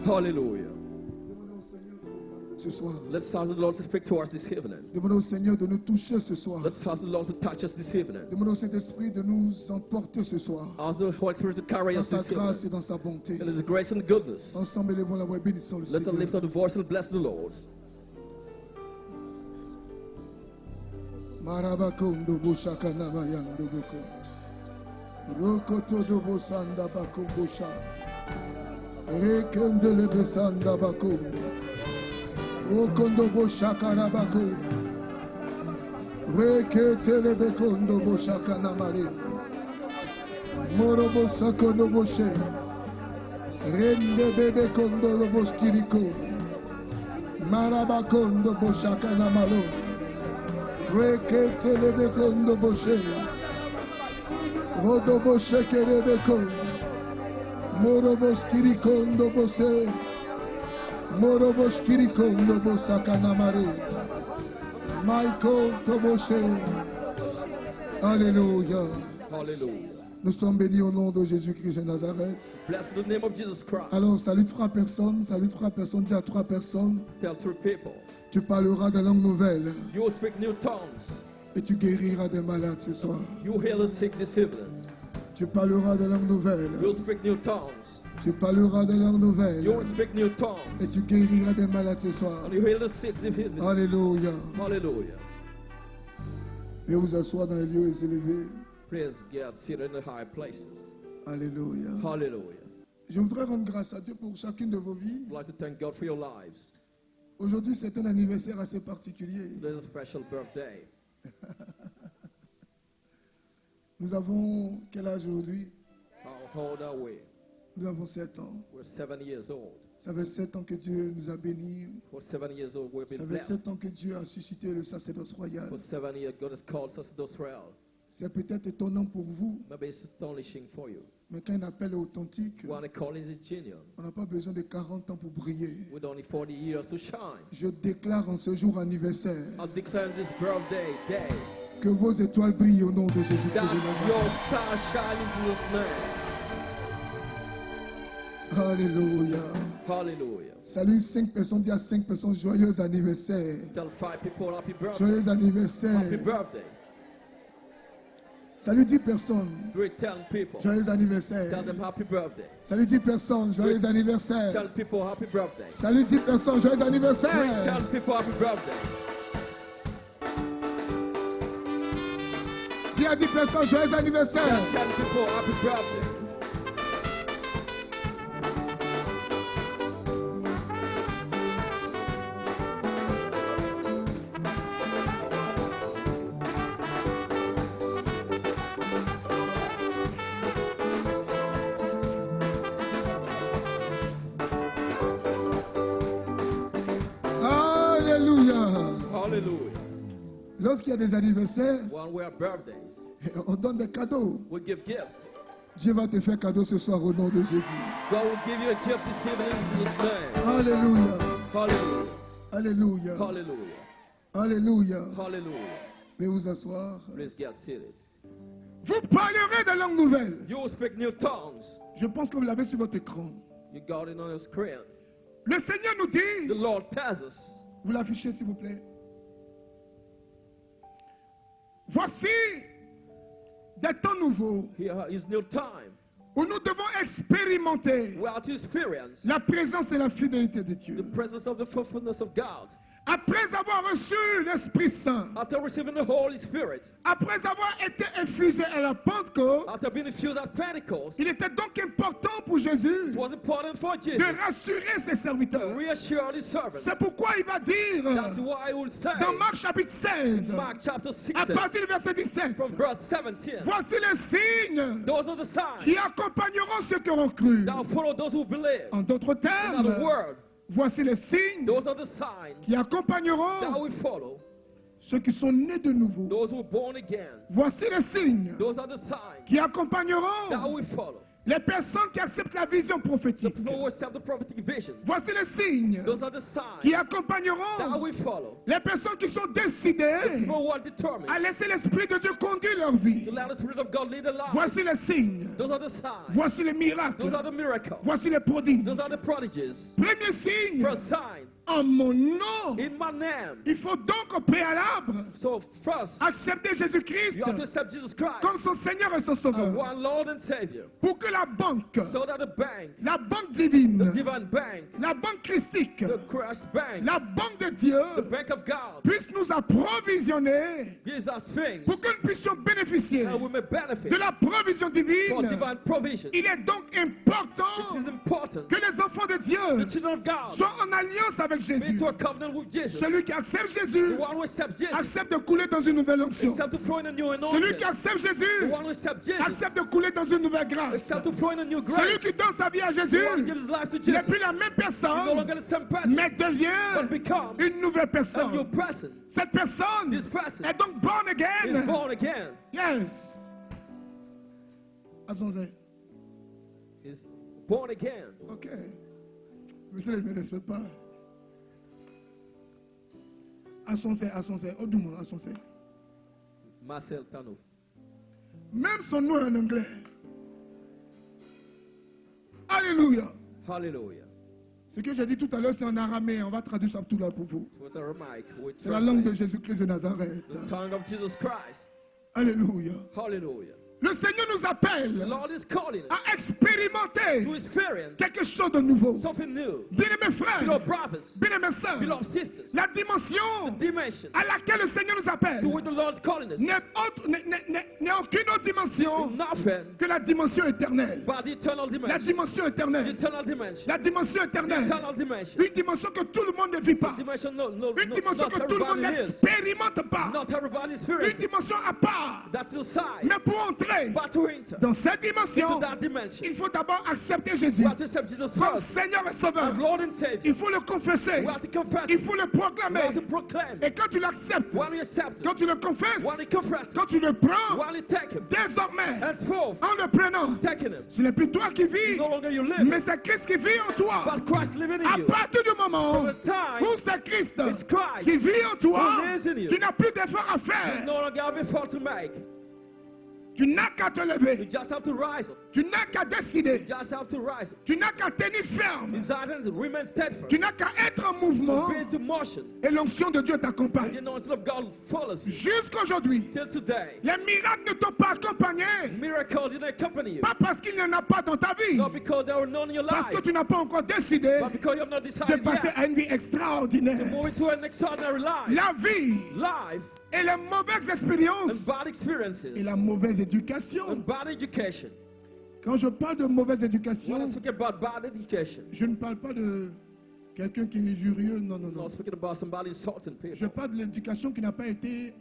Hallelujah. Ce soir. Let's ask the Lord to speak to us this evening. Demandons au Seigneur de nous toucher ce soir. Let's ask the Lord to touch us this evening. Demandons au Saint-Esprit de nous emporter ce soir. Ask the Holy Spirit to carry Dans us sa this grâce et evening. dans sa bonté. In His grace and goodness. Ensemble, élevons la voix et bénissons le Let's Seigneur. lift up the voice and bless the Lord. Marabakondo boshaka namayando boko. Rokoto do bosanda bako bosha. Rekendele besanda bako. Okondo boshaka rabako. Reketele bekondo boshaka namare. Morobo sakondo boshe. Rende bebe kondo lo boskiriko. Marabakondo boshaka namalo. Reketele bekondo boshe. Rodo boshe kerebeko. Morobo skirikondo bose. Morobo skirikondo bosaka namare. Michael Toboshe. Alléluia. Hallelujah. Nous sommes bénis au nom de Jésus-Christ de Nazareth. Bless the name of Jesus Christ. Alors, salue 3 personnes. Salue 3 personnes. Dis à 3 personnes. Tell 3 people. Tu parleras des langues nouvelles. You will speak new tongues. Et tu guériras des malades ce soir. You heal the sick this evening. Tu parleras des langues nouvelles. You will speak new tongues. Tu parleras des langues nouvelles. You will speak new tongues. Et tu guériras des malades ce soir. And you heal the sick this evening. Alléluia. Hallelujah. Et vous asseoir dans les lieux élevés. Praise God, seated in the high places. Alléluia. Hallelujah. Je voudrais rendre grâce à Dieu pour chacune de vos vies. I'd like to thank God for your lives. Aujourd'hui, c'est un anniversaire assez particulier. Today's a special birthday. Nous avons quel âge aujourd'hui? How old are we? Nous avons 7 ans. We're 7 years old. Ça fait 7 ans que Dieu nous a bénis. For 7 years old, we've Ça been fait blessed. 7 ans que Dieu a suscité le sacerdoce royal. For 7 years, God has called us to Israel. C'est peut-être étonnant pour vous, Maybe it's astonishing for you. mais quand un appel est authentique, When a call is genuine, on n'a pas besoin de 40 ans pour briller. with only 40 years to shine. Je déclare en ce jour anniversaire I declare this birthday day que vos étoiles brillent au nom de Jésus-Christ that de Nazareth. your star shine in Jesus' name. Alléluia. Hallelujah. Salut 5 personnes, dis à 5 personnes joyeux anniversaire. Tell 5 people happy birthday. Joyeux Happy anniversaire. birthday. Salut 10 personnes. Great 10 people. Joyeux Tell anniversaire. them happy birthday. Salut 10 personnes. Joyeux anniversaire. Tell people happy birthday. Salut 10 personnes. Joyeux anniversaire. Tell people happy birthday. Dis à 10 personnes. Joyeux anniversaire. Tell people happy birthday. Alléluia. Hallelujah. Lorsqu'il y a des anniversaires, When we have birthdays, on donne des cadeaux. we give gifts. Dieu va te faire cadeau ce soir au nom de Jésus. God will give you a gift this evening in Jesus' name. Alléluia. Hallelujah. Alléluia. Hallelujah. Alléluia. Hallelujah. Veuillez vous asseoir. Please get seated. Vous parlerez des langues nouvelles. You will speak new tongues. Je pense que vous l'avez sur votre écran. You got it on your screen. Le Seigneur nous dit, The Lord tells us, vous l'affichez s'il vous plaît. Voici des temps nouveaux here is new time. où nous devons expérimenter We are to experience la présence et la fidélité de the Dieu. presence of the faithfulness of God. Après avoir reçu l'Esprit Saint, After receiving the Holy Spirit, après avoir été infusé à la Pentecôte, after being infused at Pentecost, il était donc important pour Jésus it was important for Jesus de rassurer ses to serviteurs. reassure his servants. C'est pourquoi il va dire That's why he will say dans Marc chapitre 16, Mark chapter 6, à partir du verset 17, from verse 17, voici les signes those are the signs qui accompagneront ceux qui auront cru. that will follow those who believe. En d'autres In other termes, words, voici les signes those are the signs qui that accompagneront will follow ceux qui sont nés de nouveau. those who are born again. Voici les signes Those are the signs qui that accompagneront will follow Les personnes qui acceptent la vision The prophétique. people who accept the prophetic vision. Voici les signes Those are the signs qui that accompagneront we follow. les personnes qui sont décidées People who are determined à laisser l'Esprit de Dieu conduire leur vie. to let the Spirit of God lead their lives. Voici les signes. Those are the signs. Voici les Those miracles. are the miracles. Voici les prodiges. Those are the prodigies. Premier signe, First sign, en mon nom. in my name. Il faut donc au préalable So first, accepter Jésus-Christ you have to accept Jesus Christ comme son Seigneur et son as Sauveur. one Lord and Savior. Pour que la banque, So that the bank, la banque the divine, divine bank, la banque christique, the Christ bank, la banque de Dieu the bank of God, puisse nous approvisionner gives us things pour que nous puissions bénéficier that we may benefit de la provision for divine. divine provision. Il est donc It important is important que les enfants de the Dieu children of God soient en alliance avec be Jésus. into a covenant with Jesus. Celui qui accepte Jésus The one who accepts Jesus, accepte de couler dans une nouvelle onction. accept to flow in a new Celui anointing. qui accepte The Jésus one who accepts Jesus, accepte de couler dans une nouvelle grâce. accept to flow in a new Celui grace. qui donne sa vie à The one who Jésus gives his life to n'est Jesus, plus la même no personne, longer the same person, mais but devient becomes une nouvelle a new personne. person. Cette personne This person est donc born is again. born again. Yes. Assons-y. Is born again. Ok. Monsieur ne me respecte pas. Assons-y, assons-y. Oh, du moins, assons-y. Marcel Tano. Même son nom en anglais. Alléluia. Hallelujah. Ce que j'ai dit tout à l'heure, c'est en araméen. On va traduire ça tout là pour vous. It was Aramaic. which C'est la langue de translates Jésus-Christ de Nazareth. the tongue of Jesus Christ. Alléluia. Hallelujah. Le Seigneur nous The appelle Lord is calling us à expérimenter to experience quelque chose de nouveau. something new. Bien-aimés frères, Beloved brothers, bien-aimés sœurs, beloved sisters, la dimension dimension à laquelle le Seigneur nous appelle to which the Lord is calling us, n'est aucune autre dimension nothing que la dimension éternelle. but the eternal La dimension. dimension The éternelle. eternal dimension. La dimension The éternelle. eternal dimension. Une dimension que tout le monde ne vit pas. Dimension Une dimension not que tout le monde everybody lives. n'expérimente pas. Not everybody Une experiences. dimension à part. That's the side. Mais pour entrer But to enter dans cette into dimension, that dimension, il faut d'abord accepter Jésus we have to accept Jesus comme first Seigneur et Sauveur. as Lord and Savior. Il faut le confesser. We have to confess Il it. faut le We proclamer. have to proclaim. Et quand tu l'acceptes, When we accept quand it, tu le confesses, when we confess quand it, tu le prends, when we take Him, désormais, henceforth, en le prenant, taking Him, ce n'est plus toi qui vis, no longer you live, mais c'est Christ qui vit en toi. but Christ living in À you. partir du moment From the time où c'est Christ it's Christ qui vit en toi, who lives in you, tu n'as plus d'effort à you faire. no longer have effort to make. Tu n'as qu'à te You lever. just have to rise up. Tu n'as qu'à décider. You just have to rise up. Tu n'as qu'à tenir ferme. Desire and remain steadfast. Tu n'as qu'à être en mouvement Be into motion. et l'onction de Dieu The t'accompagne. anointing of God follows you. Jusqu'aujourd'hui, Till today, les miracles ne t'ont pas accompagné. miracles didn't accompany you. Pas parce qu'il n'y en a pas dans ta vie, Not because they were known in your parce que life, tu n'as pas encore décidé but because you have not de decided passer yet à une vie extraordinaire. move into an extraordinary life. La vie Life et les mauvaises and expériences bad experiences et la mauvaise éducation. and bad education. Quand je parle de mauvaise When éducation, I speak about bad education, je ne parle pas de quelqu'un qui est injurieux, non, non, I'm non. not speaking about somebody insulting Je people. parle de l'éducation qui n'a pas été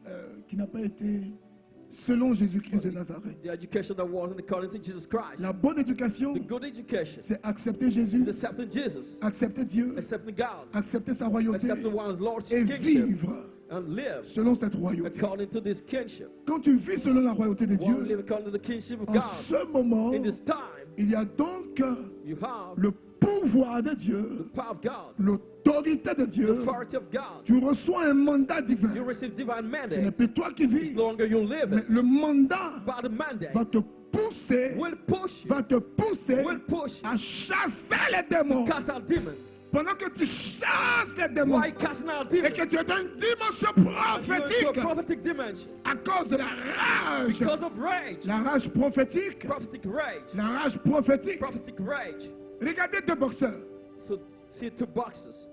selon Jésus-Christ de Nazareth. The education that wasn't according to Jesus Christ. La bonne éducation, The good education c'est accepter Jésus, is accepting Jesus, accepter Dieu, accepting God, accepter sa royauté accepting one's et lordship, kingship, vivre and live selon cette royauté. according to this kingship. Quand tu vis selon la royauté de One live Dieu, according to the kingship of en God. ce moment, In this time, il y a donc you have le pouvoir de the Dieu, power of God, l'autorité de the Dieu. authority of God. Tu reçois un mandat You divin. receive divine Ce n'est mandate. plus toi qui It's vis, no longer you live mais it, le mandat but the mandate va te pousser, will push you, va te pousser will push you, à chasser les démons. cast out demons. Pendant que tu chasses les démons Why casting out et demons? que tu es dans une dimension You're into a prophétique prophetic dimension. à cause de la rage. Because of rage. La rage prophétique. Prophetic rage. La rage prophétique. Prophetic rage. Regardez deux boxeurs. So see two boxers.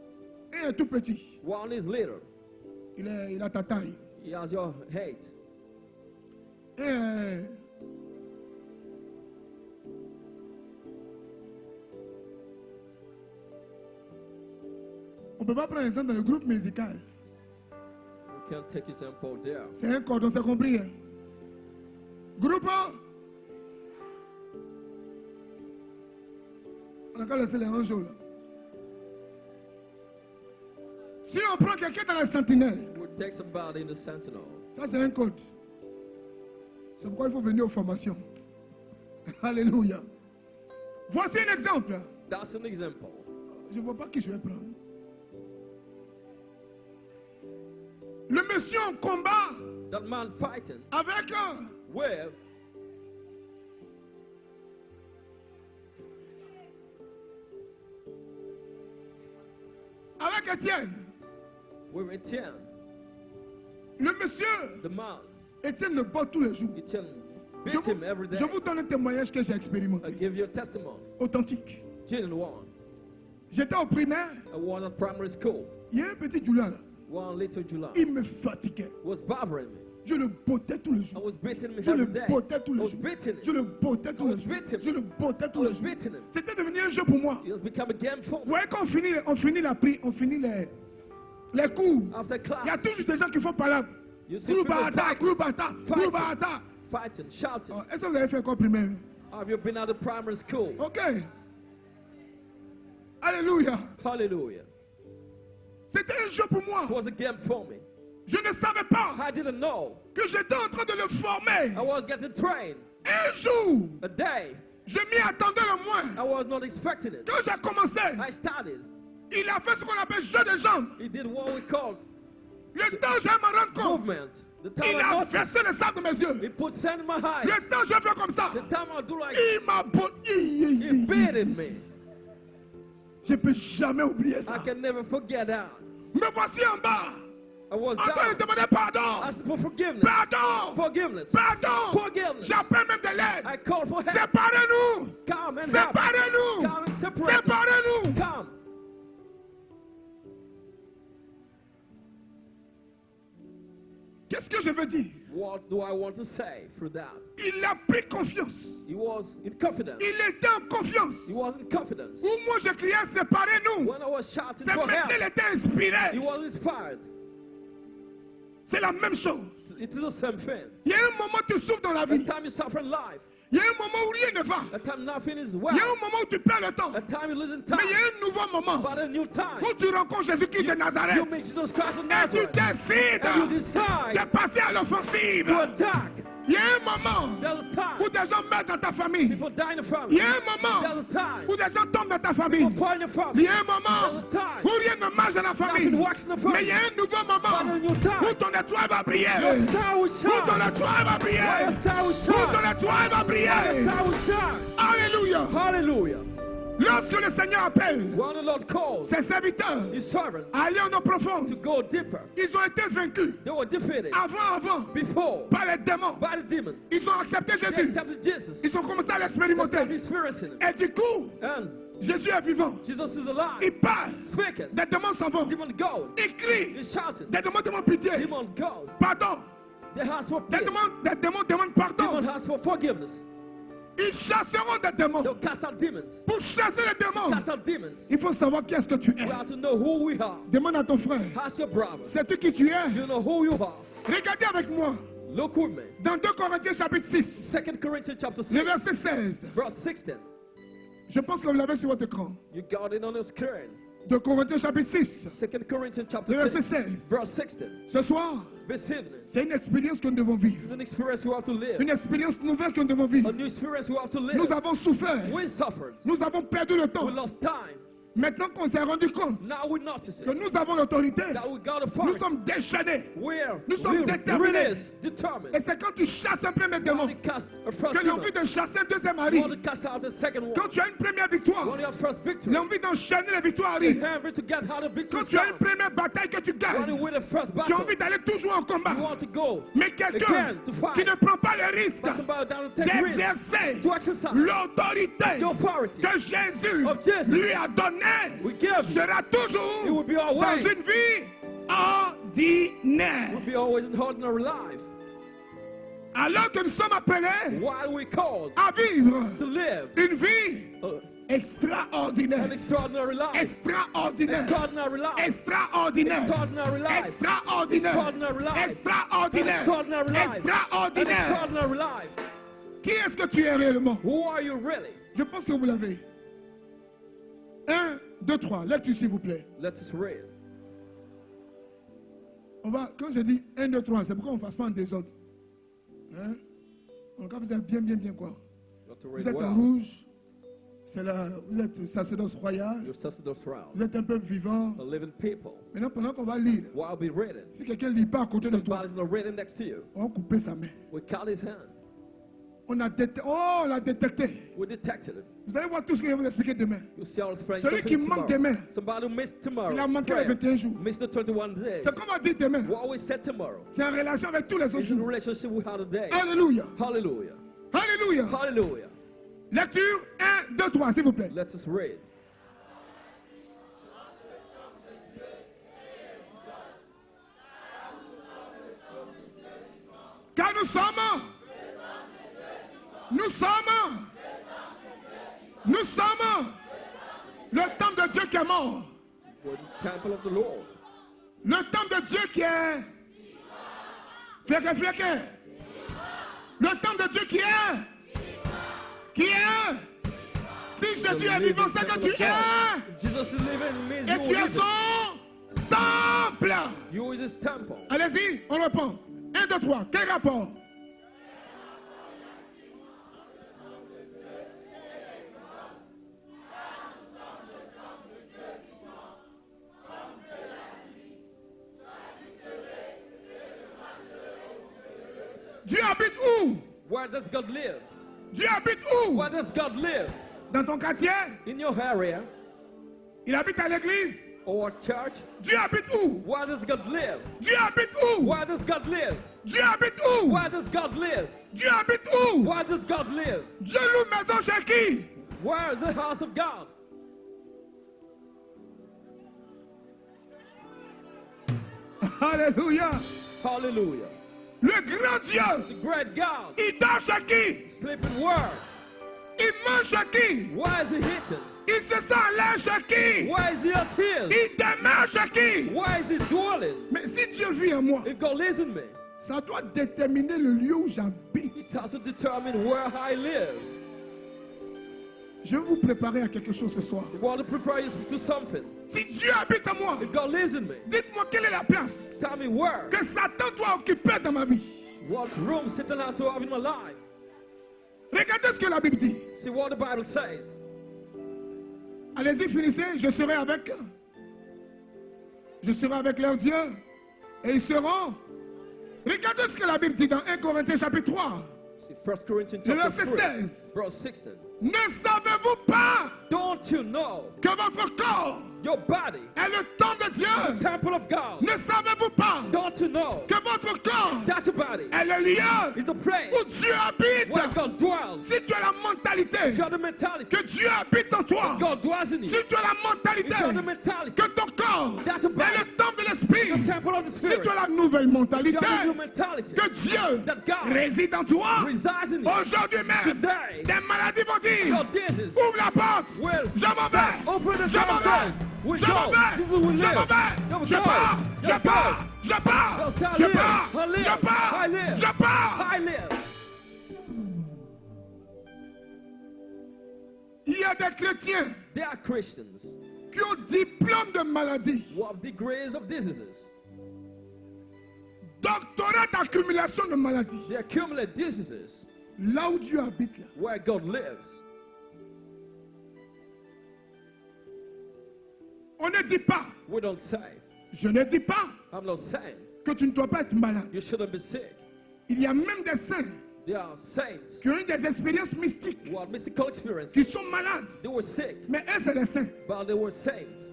Et un tout petit. One is little. Il a ta taille. He has your height. Et on ne peut pas prendre exemple dans le groupe musical. You can't take example there. C'est un cordon, c'est compris. Hein? Groupe. On a qu'à laisser les anges là. Si on prend quelqu'un dans la sentinelle, We'll take somebody in the sentinel. ça c'est un code. C'est pourquoi il faut venir aux formations. Alléluia. Voici un exemple. That's an example. Je ne vois pas qui je vais prendre. Le monsieur en combat That man fighting avec with Étienne. Etienne. Le monsieur, The man, Étienne le bat tous les jours. Etienne Je beat him every day. je vous donne un témoignage que j'ai I expérimenté. give you a testimony. Authentique. Genuine one. J'étais au primaire. I was at primary school. Il y a un petit Julian là. One little July Il me fatiguait. was bothering me. Je le bottais tous les I jours. was beating him Je le every day. bottais tous I les was jours. beating Je him. le bottais tous I les was jours. beating him. Je le bottais I tous les was jours. beating him. C'était devenu un jeu pour moi. It has become a game for Vous me. voyez quand on finit les cours, After il y a class, toujours des gens qui font par là. you see people Kloubata, fighting, kloubata, kloubata. fighting, shouting. Oh, est-ce que vous avez fait quoi primaire? Have you been at the primary school? Ok. Alléluia. Hallelujah. C'était un jeu pour moi. It was a game for me. Je ne savais pas I didn't know. que j'étais en train de le former. I was getting trained. Un jour, A day, je m'y attendais le moins. I was not expecting it. Quand j'ai commencé, I started. il a fait ce qu'on appelle jeu de jambes. He did what we called Le temps où je me rends compte, movement. The time il I a noticed, versé le sable de mes yeux. he put sand in my eyes. Le temps où je fais comme ça, The time I do like il m'a he beaten me. Je ne peux jamais oublier I ça. can never forget that. Me voici en bas, I was en train de down. demander pardon. Asked for forgiveness. Pardon. Forgiveness. Pardon. Forgiveness. J'appelle même de l'aide. I called for help. Séparez-nous. Come and help. Séparez-nous. Come and separate us. Séparez-nous. Come. Qu'est-ce que je veux dire? What do I want to say through that? Il a pris confiance. He was in confidence. Il était en confiance. He was in confidence. Où moi je criais séparez-nous. When I was shouting C'est for maintenant il help, était he inspiré. was inspired. C'est la même chose. It is the same thing. Il y a un moment où tu souffres dans la The vie. time you suffer in life, Il y a un moment où rien ne va. the time nothing is Il well, y a un moment où tu perds le temps. the time you lose in Mais il y time, a un nouveau moment but a new time. où tu rencontres Jésus-Christ de You Nazareth. meet Jesus Christ of Et tu Nazareth, décides and you decide de passer à l'offensive. to attack. Il y a un moment There's a où time des gens meurent dans ta famille. people die in the Il family. y a un moment There's a time où des gens tombent dans ta famille. people fall in the Il family. y a un moment There's a time où rien ne marche dans la famille. nothing works in the Mais il y family. a un nouveau But a moment new time où ton étoile va briller. your star will Où ton shine. étoile va briller. Your star will Où ton shine. étoile va Your briller. star will shine. Alléluia. Hallelujah. Lorsque le Seigneur appelle When the Lord calls ses serviteurs his servant à aller en eau profonde, to go deeper, ils ont été vaincus they were defeated avant before par les démons. by the demon. Ils ont accepté They Jésus. accepted Jesus. Ils ont commencé à They l'expérimenter. started experiencing him. Et du coup, And Jésus est vivant. Jesus is alive. Il parle. Speaking. Des démons s'en vont. Demon go. Il crie. He's shouting. Des démons demandent pitié. Demon go. Pardon. They ask for Des pity. démons demandent pardon. Demon asks for forgiveness. Ils chasseront des démons. They'll cast out demons. Pour chasser les démons, Cast out demons. il faut savoir qui est-ce que tu es. We have to know who we are. Demande à ton frère. Ask your brother. Sais-tu qui tu es? You know who you are. Regardez avec moi. Look with me. Dans 2 Corinthiens chapitre 6, 2 Corinthians chapter le 6, verset 16. verse 16. Je pense que vous l'avez sur votre écran. You got it on your screen. 2 Corinthiens chapitre 6, 2 Corinthians chapter le verset 6, 16. verse 16. Ce soir, This evening, c'est une expérience que nous devons vivre. it's an experience you have to live. Une expérience nouvelle que nous devons vivre. A new experience you have to live. Nous avons souffert. We suffered. Nous avons perdu le temps. We lost time. Maintenant qu'on s'est rendu compte Now we notice que it. nous avons l'autorité, That we got a nous authority. sommes déchaînés. Nous sommes We're déterminés. released, determined. Et c'est quand tu chasses un premier You démon want to cast a first que demon. l'envie de chasser un deuxième You arrive. want to cast out the second one. Quand tu as une première You victoire, want to have first victory. l'envie d'enchaîner les victoires The arrive. hammer to get out of victory. Quand tu as une première bataille que tu You want to gagnes, win the first tu as battle. envie d'aller toujours en combat. You want to go. Mais quelqu'un Again, to fight. qui ne prend pas le risque But somebody down to take risk. d'exercer To exercise l'autorité the authority que Jésus of Jesus lui a donnée we give you. sera toujours It will be dans always. une vie ordinaire. We'll be always in ordinary life. Alors que nous sommes appelés While we called à vivre to live une vie an extraordinaire. extraordinary life. Extraordinaire. Extraordinary life. Extraordinaire. Extraordinary life. Extraordinaire. Extraordinary life. Extraordinaire. Extraordinary life. An Extraordinaire. extraordinary life. Qui est-ce que tu es réellement? Who are you really? Je pense que vous l'avez. 1, 2, 3. Lecture s'il vous plaît. Let's read. Quand je dis 1, 2, 3, c'est pourquoi on ne fasse pas en désordre. Hein? Quand vous êtes bien quoi. Got to Vous read êtes en well. rouge. Vous êtes sacerdoce royal, You're sacerdoce royal. vous êtes un peuple vivant. A living people. Maintenant, pendant qu'on va lire, While be reading. si quelqu'un ne lit pas à côté de toi, Somebody's not reading next to you. on va couper sa main. We cut his hand. On a détecté. We detected it. Vous allez voir tout ce que je vais vous expliquer demain. You'll see all his friends. Celui qui manque demain, Somebody who missed tomorrow. il a manqué les prayer. 21 jours. Missed the 21 days. C'est qu'on va dire demain. What we said tomorrow C'est en relation avec tous les autres is in jours. relationship with how today. Alléluia. Hallelujah. Alléluia. Hallelujah. Lecture 1, 2, 3, s'il vous plaît. Let us read. Car nous sommes le temple de Dieu qui est mort. For the temple of the Lord. Le temple de Dieu qui est fléqué. Le temple de Dieu qui est. Si Jésus est vivant, c'est que tu es. Jesus is living means Et tu you es is son temple. You is his temple. Allez-y, on reprend. 1, 2, 3. Quel rapport? Dieu habite où? Where does God live? Dieu habite où? Where does God live? Dans ton quartier? In your area Il habite à l'église? or church? Dieu habite où? Where does God live? Dieu habite où? Where does God live? Dieu habite où? Where does God live? Dieu habite où? Where does God live? Dieu loue maison chez qui? Where is the house of God? Alléluia. Hallelujah. Le grand Dieu, The great God. il dort chez qui? Sleeping where? Il mange chez qui? Why is he eating? Il se sent à l'aise chez qui? Why is he at his? Il demeure chez qui? Why is he dwelling? Mais si Dieu vit en moi, If God lives in me, ça doit déterminer le lieu où j'habite. it has to determine where I live. Je vais vous préparer à quelque chose ce soir. I want to prepare you to something. Si Dieu habite en moi, If God lives in me, dites-moi quelle est la place tell me where. que Satan doit occuper dans ma vie. What room Satan has to have in my life. Regardez ce que la Bible dit. See what the Bible says. Allez-y, finissez. Je serai avec eux. Je serai avec leur Dieu. Et ils seront. Regardez ce que la Bible dit dans 1 Corinthiens chapitre 3. See 1 Corinthians Le chapter verset 3, 16. verse 16. Ne savez-vous pas Don't you know que votre corps your body, est le temple de Dieu? temple of God? Ne savez-vous pas Don't you know que votre corps that your body est le lieu is the place où Dieu habite? where God dwells? Si tu as la mentalité If you have the mentality que Dieu habite en toi, God dwells in si you, tu as la if you have the mentalité mentality que ton corps that your est body, le temple de l'esprit, the temple of the si Spirit, tu as la nouvelle if you mentalité have the new mentality que Dieu that God réside en toi, resides in you, aujourd'hui même, today, des maladies vont dire, your diseases ouvre la porte, will je m'en vais, open the je m'en door. vais, We je m'en go. vais, This is where we je m'en live. vais, je Go. pars, je Go. pars, je pars, Go. Say, I je live. pars, I live. je pars, I live. je pars. I live. Il y a des chrétiens There are Christians qui ont diplôme de maladie, who have degrees of diseases. doctorat d'accumulation de maladies. They accumulate diseases Là où Dieu habite, là. where God lives. On ne dit pas, We don't say, je ne dis pas I'm not saying que tu ne dois pas être malade. you shouldn't be sick. Il y a même des saints There are saints qui ont eu des expériences mystiques, who had mystical experience. qui sont malades. They were sick, Mais eux, c'est des saints. but they were saints.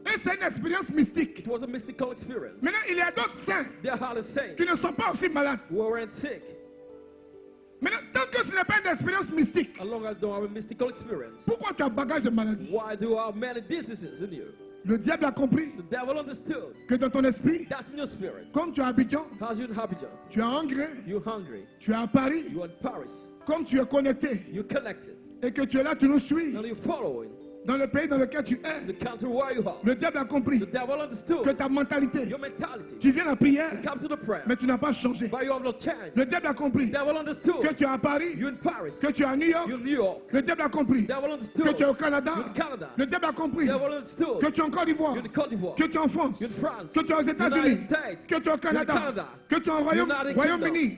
Eux, c'est une expérience mystique. It was a mystical experience. Maintenant, il y a d'autres saints They had a saint qui ne sont pas aussi malades. who weren't sick. Maintenant, tant que ce n'est pas une expérience mystique, As long as you don't have a mystical experience, pourquoi tu as bagage de maladie? why do you have many diseases in you? Le diable a compris The devil understood que dans ton esprit, that in your spirit. comme tu es à Abidjan, As you're in Abidjan, tu es à Angers, you're hungry, tu es à Paris, you're in Paris, comme tu es connecté you're connected, et que tu es là, tu nous suis and you're following dans le pays dans lequel tu es. the country where you are. Le diable a compris The devil que understood ta mentalité, your mentality. tu viens à la prière, Come to the prayer, mais tu n'as pas changé. but you have not changed. Le diable a compris The devil que understood tu es à Paris, you're in Paris, que tu es à New York. you're in New York. Le diable a compris The devil que understood tu es au Canada. you're in Canada. Le diable a compris The devil understood que tu es en Côte d'Ivoire, you're in Côte d'Ivoire, que tu es en France, you're in France, que tu es aux États-Unis, United States, que tu es au Canada, Canada, que tu es au United Royaume-Uni.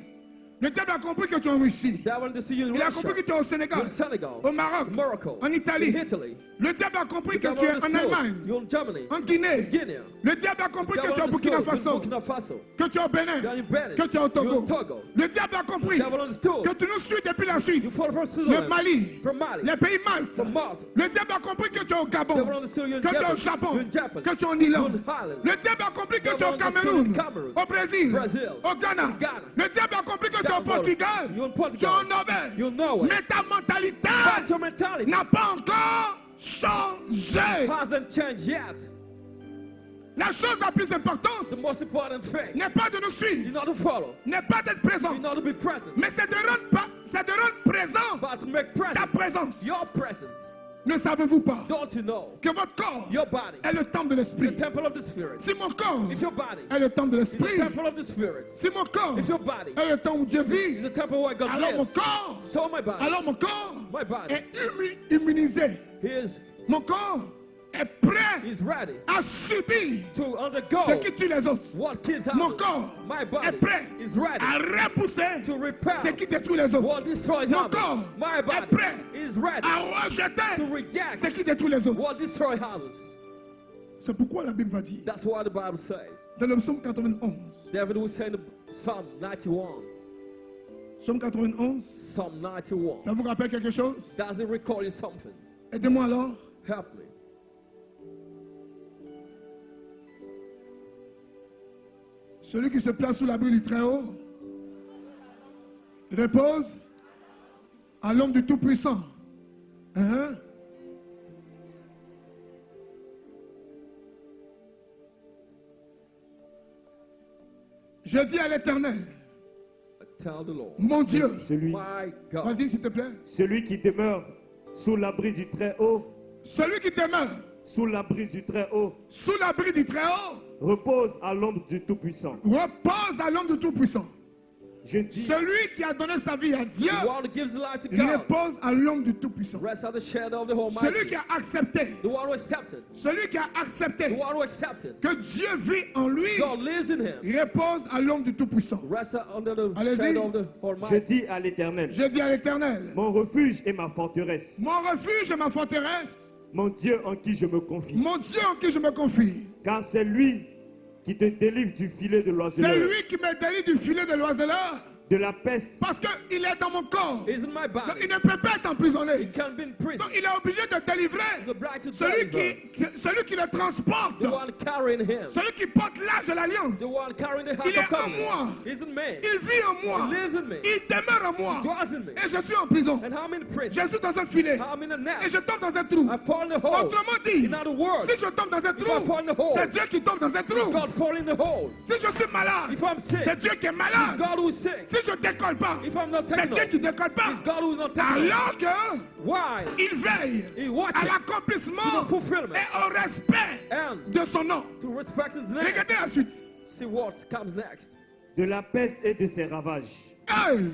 Le diable a compris que tu es en Russie. Devil wanted to see you in Il a Russia, compris que tu es au Sénégal, in Senegal, au Maroc, Morocco, en Italie. in Italy. Le diable a compris The que devil tu es en understood Allemagne, you're in Germany, en Guinée. Guinea. Le diable a compris The que devil tu es au Burkina understood Faso, Burkina Faso. que tu es au Bénin, You're in Benin. que tu es au You're Togo. in Togo. Le diable a compris The devil understood que tu nous suis depuis la you Suisse, follow from le Switzerland, Mali, from Mali, les pays Malte. from Malta. Le diable a compris que tu es au Gabon, The devil understood you're in que tu es au Gabon, Japon, you're in Japan, que tu es en you're Irlande. in Holland. Le diable a compris que The tu es au devil understood Cameroun, in Cameroon, au Brésil, Brazil, au Ghana. Ghana. Le diable a compris que tu es au Devil, Portugal, you're in tu es Portugal, en Norvège. you're in Norway. Mais ta mentalité But your mentality n'a pas encore changé. hasn't changed yet. La chose la plus importante The most important thing n'est pas de nous is suivre, not to follow, n'est pas d'être présent, is not to be present, mais c'est de rendre présent but to make ta present présence. your presence. Ne savez-vous pas Don't you know que votre corps your body, est le temple de the l'esprit? temple of the Spirit? Si mon corps If your body est le temple de is the l'esprit, temple of the Spirit, si mon corps if your body est le temple où Dieu is vit, the temple where God alors mon lives, corps, so my body, alors mon corps my body est immunisé. Mon corps est prêt is ready à subir to undergo ce qui tue les autres. what kills Mon others. corps My est body prêt is ready à repousser to repel ce qui détruit les autres. what destroys Mon others. corps My est body prêt is ready à rejeter to reject ce qui détruit les autres. what destroys others. C'est pourquoi la Bible va dire That's what the Bible says. dans le psaume 91, David was saying in Psalm 91. psaume 91, Psalm 91. ça vous rappelle quelque chose? Does it recall you something? Aidez-moi alors. Help me. Celui qui se place sous l'abri du Très-Haut repose à l'homme du Tout-Puissant. Hein? Je dis à l'Éternel, Tell the Lord. mon Dieu, Celui, My God. vas-y s'il te plaît, celui qui demeure sous l'abri du Très-Haut, celui qui demeure sous l'abri du Très-Haut, sous l'abri du Très-Haut repose à l'ombre du Tout-Puissant. repose à l'homme du Tout-Puissant. Je dis, Celui qui a donné sa vie à Dieu The one who gives life to God repose à l'homme du Tout-Puissant. rests at the shadow of the Celui Almighty. qui a accepté, The one who accepted. celui qui a The accepté one who accepted. que Dieu vit en lui God lives in him. repose à l'homme du Tout-Puissant. Rests under the Allez-y. shadow of the je Almighty. dis à l'Éternel, Je dis à l'Éternel, mon refuge et ma forteresse, mon refuge et ma forteresse, mon Dieu en qui je me confie. mon Dieu en qui je me confie. Car c'est lui qui te délivre du filet de C'est l'oiseleur, lui qui me délie du filet de l'oiseleur. de la peste, Parce qu'il est dans mon corps. He's in my Donc, body. il ne peut pas être emprisonné. He can't be in prison. Donc il est obligé de délivrer He's obliged to celui deliver. celui qui le transporte. The one carrying him. Celui qui porte l'âge de l'alliance. The one carrying the Il heart est of en moi. covenant. He's in me. Il vit en moi. He lives in me. Il demeure en moi. He dwells in me. Et je suis en prison. And I'm in prison. Je suis dans un filet. I'm in a Et net. je tombe dans un trou. I fall in the hole. Autrement dit, In other words, si je tombe dans un if I fall in the trou, hole, c'est Dieu qui tombe dans un trou. God fall in the hole. Si je suis malade, If I'm sick, c'est Dieu qui est it's malade. God who's sick. Si je décolle pas, If I'm not c'est taking Dieu off, qui décolle pas. it's God who's not taking off. Alors que Why? il veille He watches à to l'accomplissement the fulfillment et au respect and de son nom. to respect his name. Regardez la suite. See what comes next. de la peste et de ses ravages. Hey!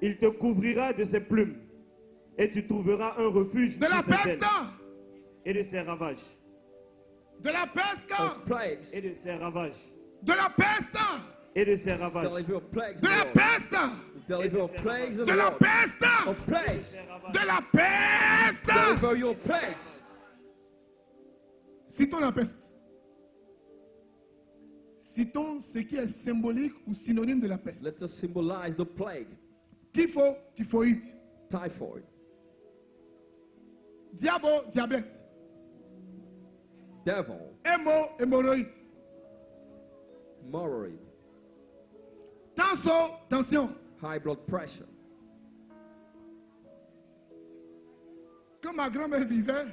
Il te couvrira de ses plumes et tu trouveras un refuge De la sous ses ailes peste, et de ses ravages. de la peste, Of plagues. Et de ses ravages. de la peste, Et de ses ravages. Deliver of plagues. de in the la Lord. peste, Deliver of plagues in de the la Lord. peste, Of plagues. de la peste. Deliver your plagues. Citons la peste. Citons ce qui est symbolique ou synonyme de la peste. Let's just symbolize the plague. Typho, typhoïde. Typhoid. Diabo, diablette. Devil. Hémo, hémorroïde. Hemorrhoid. Tension, tension. High blood pressure. Quand ma grand-mère vivait,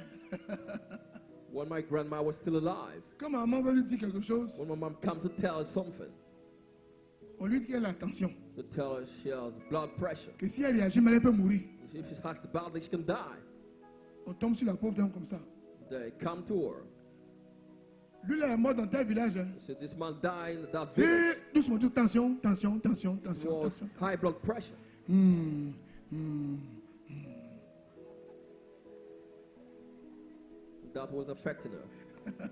When my grandma was still alive, quand ma maman veut lui dire quelque chose, when my mom come to tell her something, on lui dit qu'elle a la tension. to tell her she has blood pressure. Que si elle réagit mal, elle peut mourir. If she acts badly, she can die. On tombe sur la pauvre dame comme ça. They come to her. Lui, là, est mort dans tel village. Hein. So this man died in that Et village. doucement, tout, tension, tension, tension, It tension, was tension. high blood pressure. That was affecting her.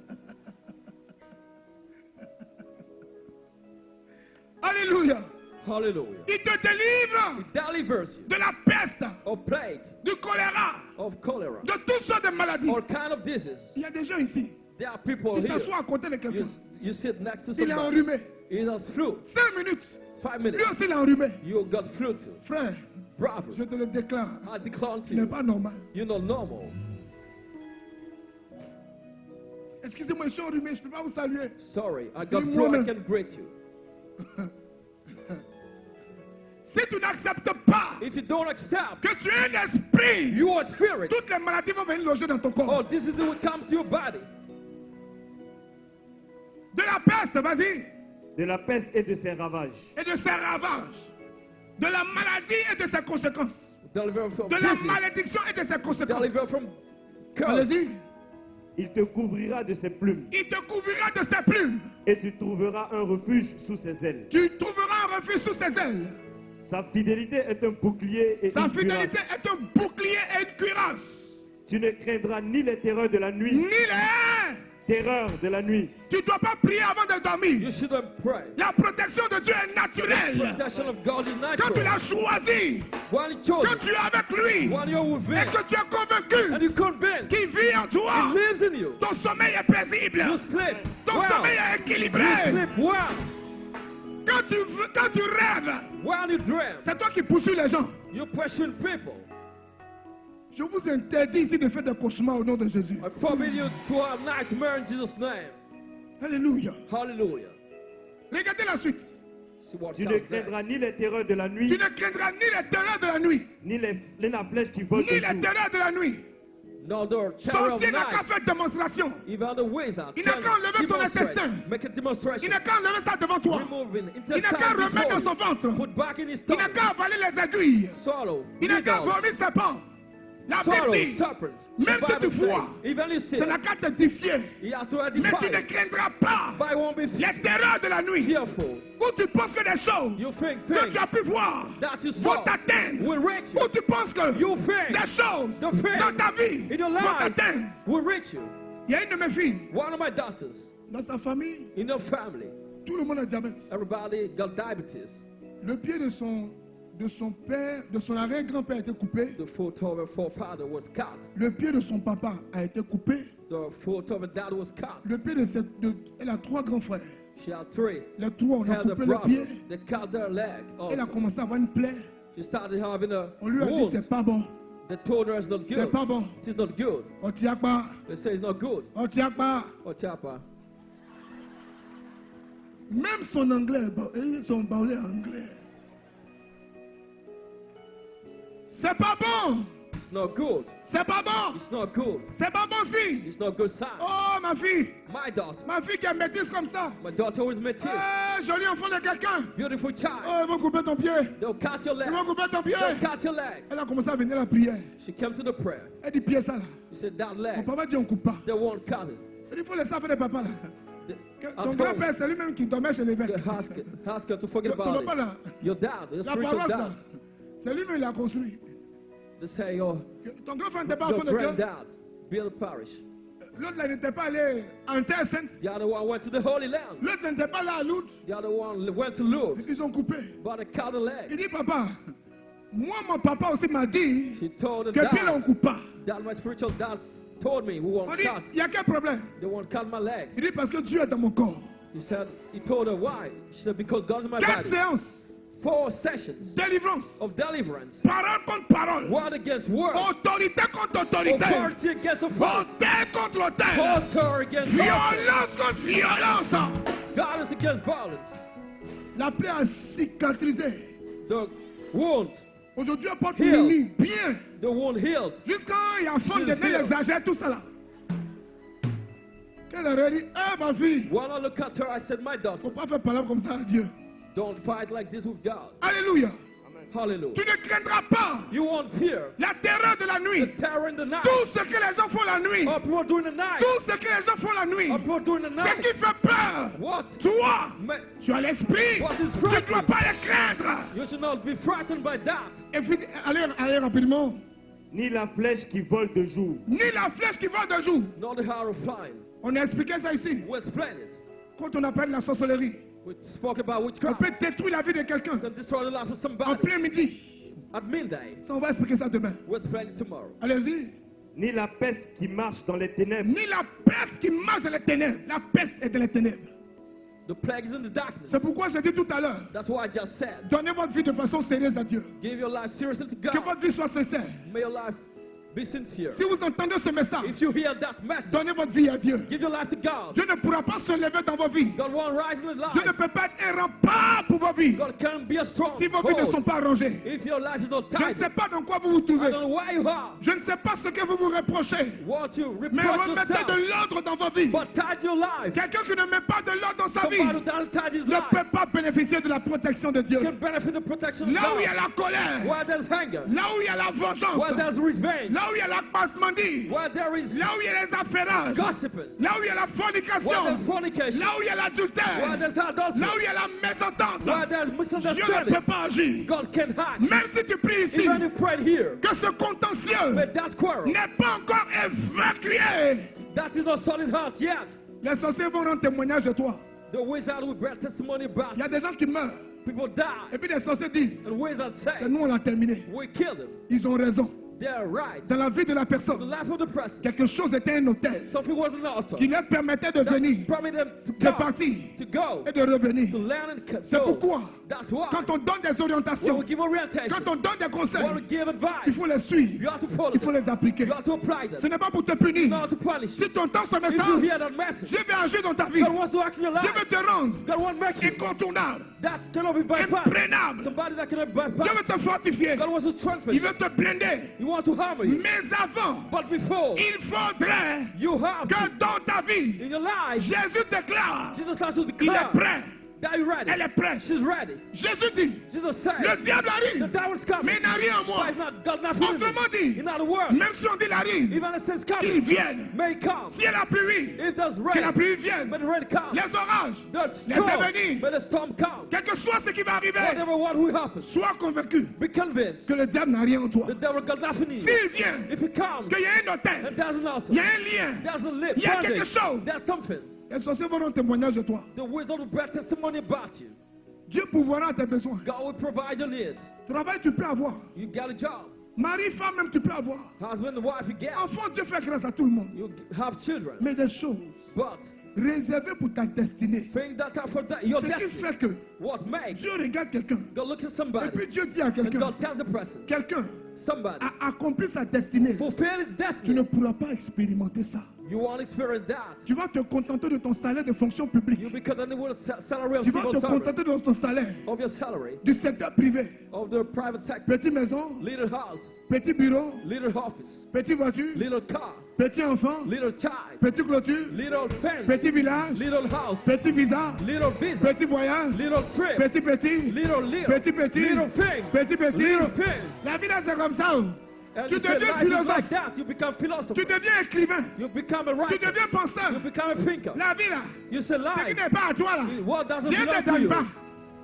Alléluia. Hallelujah. Il te délivre Delivers you de la peste, of plague, du choléra, of cholera, de toutes sortes de maladies. all kind of disease. Il y a des gens ici. There are people Tu here. t'assois à côté de quelqu'un. You sit next to Il est somebody. enrhumé. He has flu. 5 minutes. 5 Lui minutes. aussi, il est enrhumé. You got flu too. Frère, Bravo. je te le déclare. I declare to Tu n'es you, pas normal. you're not normal. Excusez-moi, je suis enrhumé. Je ne peux pas vous saluer. Sorry, I got Dis flu. I moi-même. can greet you. Si tu n'acceptes pas If you don't accept, que tu es un esprit, you are spirit. toutes les maladies vont venir loger dans ton corps. Oh, this is what comes to your body. De la peste, vas-y, De la peste et de ses ravages. et de ses ravages. De la maladie et de ses conséquences. Deliver from De la disease. malédiction et de ses conséquences. Deliver from curse. Allez-y. Il te couvrira de ses plumes Il te couvrira de ses plumes. et tu trouveras un refuge sous ses ailes. Tu trouveras un refuge sous ses ailes. Sa fidélité est un bouclier et Sa une fidélité cuirasse. est un bouclier et une cuirasse. Tu ne craindras ni les terreurs de la nuit, Ni les... terreur de la nuit, Tu ne dois pas prier avant de dormir. You shouldn't pray. La protection de Dieu est naturelle. Protection of God is Quand tu natural. l'as choisi, When you chose quand it, tu es avec lui, when you're with et him, que tu es and convaincu you're convinced qu'il vit en toi, he lives in you, ton sommeil est paisible. you sleep Ton well. sommeil est You équilibré. sleep well. Quand tu rêves, When you dream, c'est toi qui poursuis les gens. you pursue people. Je vous interdis ici de faire des cauchemars au nom de Jésus. I forbid you to have nightmare in Jesus' name. Alléluia. Hallelujah. Regardez la suite. See what tu ne comes craindras next. ni les terreurs de la Tu nuit, ne craindras ni les terreurs de la nuit, ni la flèche qui vole ni de les jour, terreurs de la nuit. No, the terror of Sorcier n'a qu'à night. faire démonstration. Even the wizard Il n'a can qu'à enlever son demonstrate. intestin. Make a Il demonstration. n'a qu'à enlever ça devant toi. Removing Il n'a intestine qu'à remettre dans before son ventre. you. Put back in his Il n'a stomach. qu'à avaler les aiguilles. Swallow. Il n'a qu'à needles. vomir ses pans. La Swallow Bible dit, serpent. même The si tu Bible says, vois, even you see, ça n'a qu'à te défier. he has to Mais tu ne identify. craindras pas But I won't be les terreurs de la nuit. fearful. Où tu penses que des choses You think que tu things as pu voir that you vont saw t'atteindre. will reach Où you. tu penses que You think des choses the thing dans ta vie in your vont life t'atteindre. will reach you. Il y a une de mes filles, One of my daughters dans sa famille, in her family, tout le monde a diabète. everybody got diabetes. Le pied de son père, de son arrière-grand-père a été coupé. The foot of her forefather was cut. Le pied de son papa a été coupé. The foot of her dad was cut. Le pied elle a 3 grands frères. She had 3. Les 3, on a Had a coupé le pied. brother. They cut their leg Elle a also. commencé à avoir une plaie. She started having a On lui a dit, wound. c'est pas bon. They told her it's not C'est good. pas bon. It is not good. On tient pas. They say it's not good. On tient pas. Oh, Chapa. Même son anglais, son parler anglais. C'est pas bon. It's not good. C'est pas bon. It's not good. C'est pas bon signe. It's not good sign. Oh, ma fille. My daughter. Ma fille qui est métisse comme ça. My daughter was métis. Joli enfant de quelqu'un. Beautiful child. Oh, ils vont couper ton pied. They'll cut your leg. Ils vont couper ton pied. They'll cut your leg. Elle a commencé à venir à la prière. She came to the prayer. Elle dit, pied ça là. She said, that Mon leg, papa dit, on coupe pas. they won't cut it. Elle dit, il faut laisser faire des papas là. The- Ton Ask grand-père, her, c'est lui-même qui dormait chez l'évêque. ask her to forget Ton about papa it. là. Your dad, your La spiritual paroisse là. dad. C'est lui-même qui l'a construit. They say, oh, Ton grand-frère n'était pas your enfant de cœur. granddad built a parish. L'autre là, il n'était pas allé en Terre Sainte. The other one went to the Holy Land. L'autre n'était pas là à Lourdes. The other one went to Lourdes, Ils ont coupé. but they cut the leg. Il dit, papa, moi, mon papa aussi m'a dit She told the que pied là, on dad coupe pas. that my spiritual dad told me we On won't dit, cut. il y a quel problème? They won't cut my leg. Il dit, parce que Dieu est dans mon corps. He told her why. She said, because God's in my 4 body. séances. 4 sessions Délivrance. of deliverance. Parole contre parole. Word against word. Autorité contre autorité. Authority against authority. Autorité contre autorité. Altar against altar. Violence contre violence. Violence against violence. La plaie a cicatrisé. The wound, Aujourd'hui, on porte Heal. mini, bien. the wound healed. Jusqu'à il y a fond de She's nez, healed. exagère tout ça là. Qu'elle aurait dit, eh ma fille, When I look at her, I said, my daughter, faut pas faire parler comme ça à Dieu. don't fight like this with God. Alléluia. Hallelujah. Tu ne craindras pas You won't fear la terreur de la the nuit. terror in the night. Tout ce que les gens font la nuit. Or people during the night. Tout ce que les gens font la nuit. Or people during the Ce night. qui fait peur. What? Toi, Ma- tu as l'esprit. What is Tu ne dois frightening? pas les craindre. You should not be frightened by that. Et allez rapidement. ni la flèche qui vole de jour, Ni la flèche qui vole de jour. Not the arrow flying. On a expliqué ça ici. We explain it. Quand on appelle la sorcellerie. We spoke about On witchcraft. peut détruire la vie de quelqu'un Can destroy the life of en somebody plein midi. at midday. Ça, on va expliquer ça demain. We'll explain it tomorrow. Allez-y. Ni la peste qui marche dans les ténèbres, Ni la peste qui marche dans les ténèbres. La peste est dans les ténèbres. The plague is in the darkness. C'est pourquoi j'ai dit tout à l'heure, That's what I just said. donnez votre vie de façon sérieuse à Dieu. Give your life seriously to Que God. votre vie soit sincère. May your life be sincere. Si vous entendez ce message, If you hear that message, donnez votre vie à Dieu. give your life to God. Dieu ne pourra pas se lever dans vos vies. God won't rise in his Dieu ne life. peut pas être un rempart pour vos vies. God can be a strong Si vos vies ne sont hold. pas arrangées. If your life is not Je ne tied, sais pas dans quoi vous vous I trouvez. don't know where you are. Je ne sais pas ce que vous vous reprochez. What you Mais reproach remettez yourself, de l'ordre dans vos vies. but tie your life. Quelqu'un qui ne met pas de l'ordre dans sa vie Somebody who doesn't tie his ne life peut pas bénéficier de la protection de Dieu. can benefit the protection of Là où il y a God. la colère, Where there's anger, là où il y a la vengeance, where there's revenge, là où il y a la passmandie, where there is là où il y a les affairages, gossiping, là où il y a la where fornication, there's fornication, là où il y a where l'adultère, there's adultery, là où il y a la where mésentente, there's Dieu ne misunderstanding, peut pas agir. God can hide. Même si tu pries ici, Even if you prayed here, que ce contentieux but that quarrel, n'est pas encore évacué. that is not solid heart yet. Les sorciers vont rendre témoignage de toi. The wizard will bear testimony about Il y a des gens qui meurent. people die, Et puis les sorciers disent, and wizards c'est say, nous on l'a terminé. we killed him. Ils ont raison. They are right. Dans la vie de la The personne, life of the person, quelque chose était un hôtel something was an altar qui leur permettait de venir, that permitted them to de come, partir to go, et de revenir. to land and C'est go. pourquoi, That's why quand on donne des when orientations, we give orientation, quand on donne des conseils, when we give il advice, faut les suivre, you have to follow il faut them. les appliquer. You have to apply Ce them. n'est pas pour te punir. Not to punish Si you. tu entends ce If you message, hear that message, Dieu veut agir dans ta vie. God wants to act in your Dieu life. veut te rendre God won't make you. incontournable, That cannot be bypassed. imprenable. Somebody that cannot be Dieu bypassed. veut te fortifier. God wants to strengthen Il you. veut te blinder. He wants to harm you. Mais avant, But before, il faudrait you have que to, dans ta vie, in your life, Jésus déclare, Jesus has to il est declare prêt. that you're ready. Elle est prête. She's ready. Jésus dit, Jesus said, le diable the arrive, devil's coming. mais il n'a rien en moi. But it's not God not feeling Autrement it. dit, In other words, même si on dit il arrive, even the saints qu'il coming, vienne. may come. Si elle a pluie, If there's que la rain, pluie vienne. but the rain comes. Les orages, The les storm, évenirs, but the storm comes. quel que soit ce qui va arriver, Whatever what will happen, sois convaincu be convinced. que le diable n'a rien en toi. The devil got nothing in you. S'il vient, If he comes, qu'il y ait un hôtel, and there's an altar, il y a un lien, there's a lip, il y a quelque bondage, chose. there's something. Les sorciers vont rendre témoignage de toi. The wizard will bear testimony about you. Dieu pourvoira à tes besoins. God will provide your needs. Travail, tu peux avoir. You got a job. Mari, femme, même tu peux avoir. Husband and wife, you get. Enfant, Dieu fait grâce à tout le monde. You have children. Mais des choses But réservées pour ta destinée. things that are for your Ce qui destiny. fait que What makes Dieu regarde quelqu'un. God looks at Et somebody puis Dieu dit à and quelqu'un, God tells the person, quelqu'un somebody, a accompli sa destinée. fulfill its Tu destiny. ne pourras pas expérimenter ça. You won't experience that. Tu vas te contenter de ton salaire de fonction publique. You become the salary of Tu vas civil te servant, contenter de ton salaire of your salary, du secteur privé. of the private sector, Petite maison, little house, petit bureau, little office, petite voiture, little car, petit enfant, little child, petite clôture, little fence, petit village, little house, petit visa, little visa, petit voyage, little trip, petit, little petit, thing, petit. little thing. La vie là c'est comme ça. Oh. And Tu you say deviens life is like philosophe. that. You become philosopher. Tu deviens écrivain. You become a Tu writer. deviens penseur. You become a thinker. La vie là, You say ce qui life. n'est pas à toi là, What doesn't Dieu belong ne te to donne you? pas.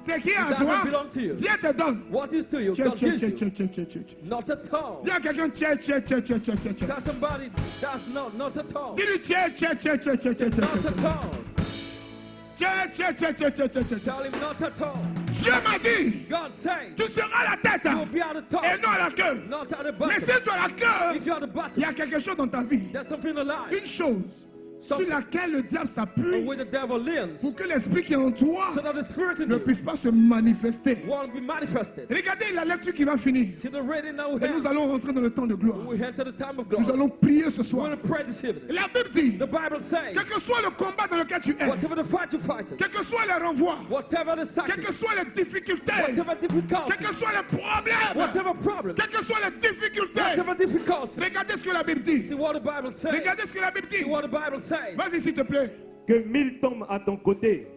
Ce qui est à It doesn't toi, belong to you. Dieu te donne. What is to you? Tchè, God tchè, gives tchè, you. tchè, tchè, tchè, tchè, tchè. Not at all. Dis à quelqu'un tchè, tchè, tchè, tchè, tchè, tchè, tchè. Tell somebody that's not at all. Dis-lui tchè, tchè, tchè, tchè, tchè, tchè, tchè, Not tchè. at all. Tchè, tchè, tchè, tchè, tchè, tchè, tchè. Tell him not at all. Dieu m'a dit, God says tu seras la tête you'll be at the top, et non à la queue. not at the Mais si bottom. tu as la queue, If you're at the il bottom, y a quelque chose dans ta vie. there's something alive Une chose sur laquelle le diable on s'appuie which the devil leans, pour que l'esprit qui est en toi so that the spirit in ne you puisse pas se manifester. won't be manifested. Regardez la lecture qui va finir. See the reading now we Et nous have. allons rentrer dans le temps de gloire. We enter the time of Nous God. allons prier ce We're soir. going to pray this evening. La Bible dit, The Bible says, quel que soit le combat dans lequel tu es, whatever the fight you're fighting, quels que soient les renvois, whatever the quelles que sacrifice, soient les difficultés, whatever difficulty, quels que soient les problèmes, whatever problem, quelles que soient les difficultés, whatever difficulty. regardez ce que la Bible dit. See what the Bible says. Regardez ce que la Bible dit. See what the Bible says. Vas-y s'il te plaît. Que 1000 tombent à ton côté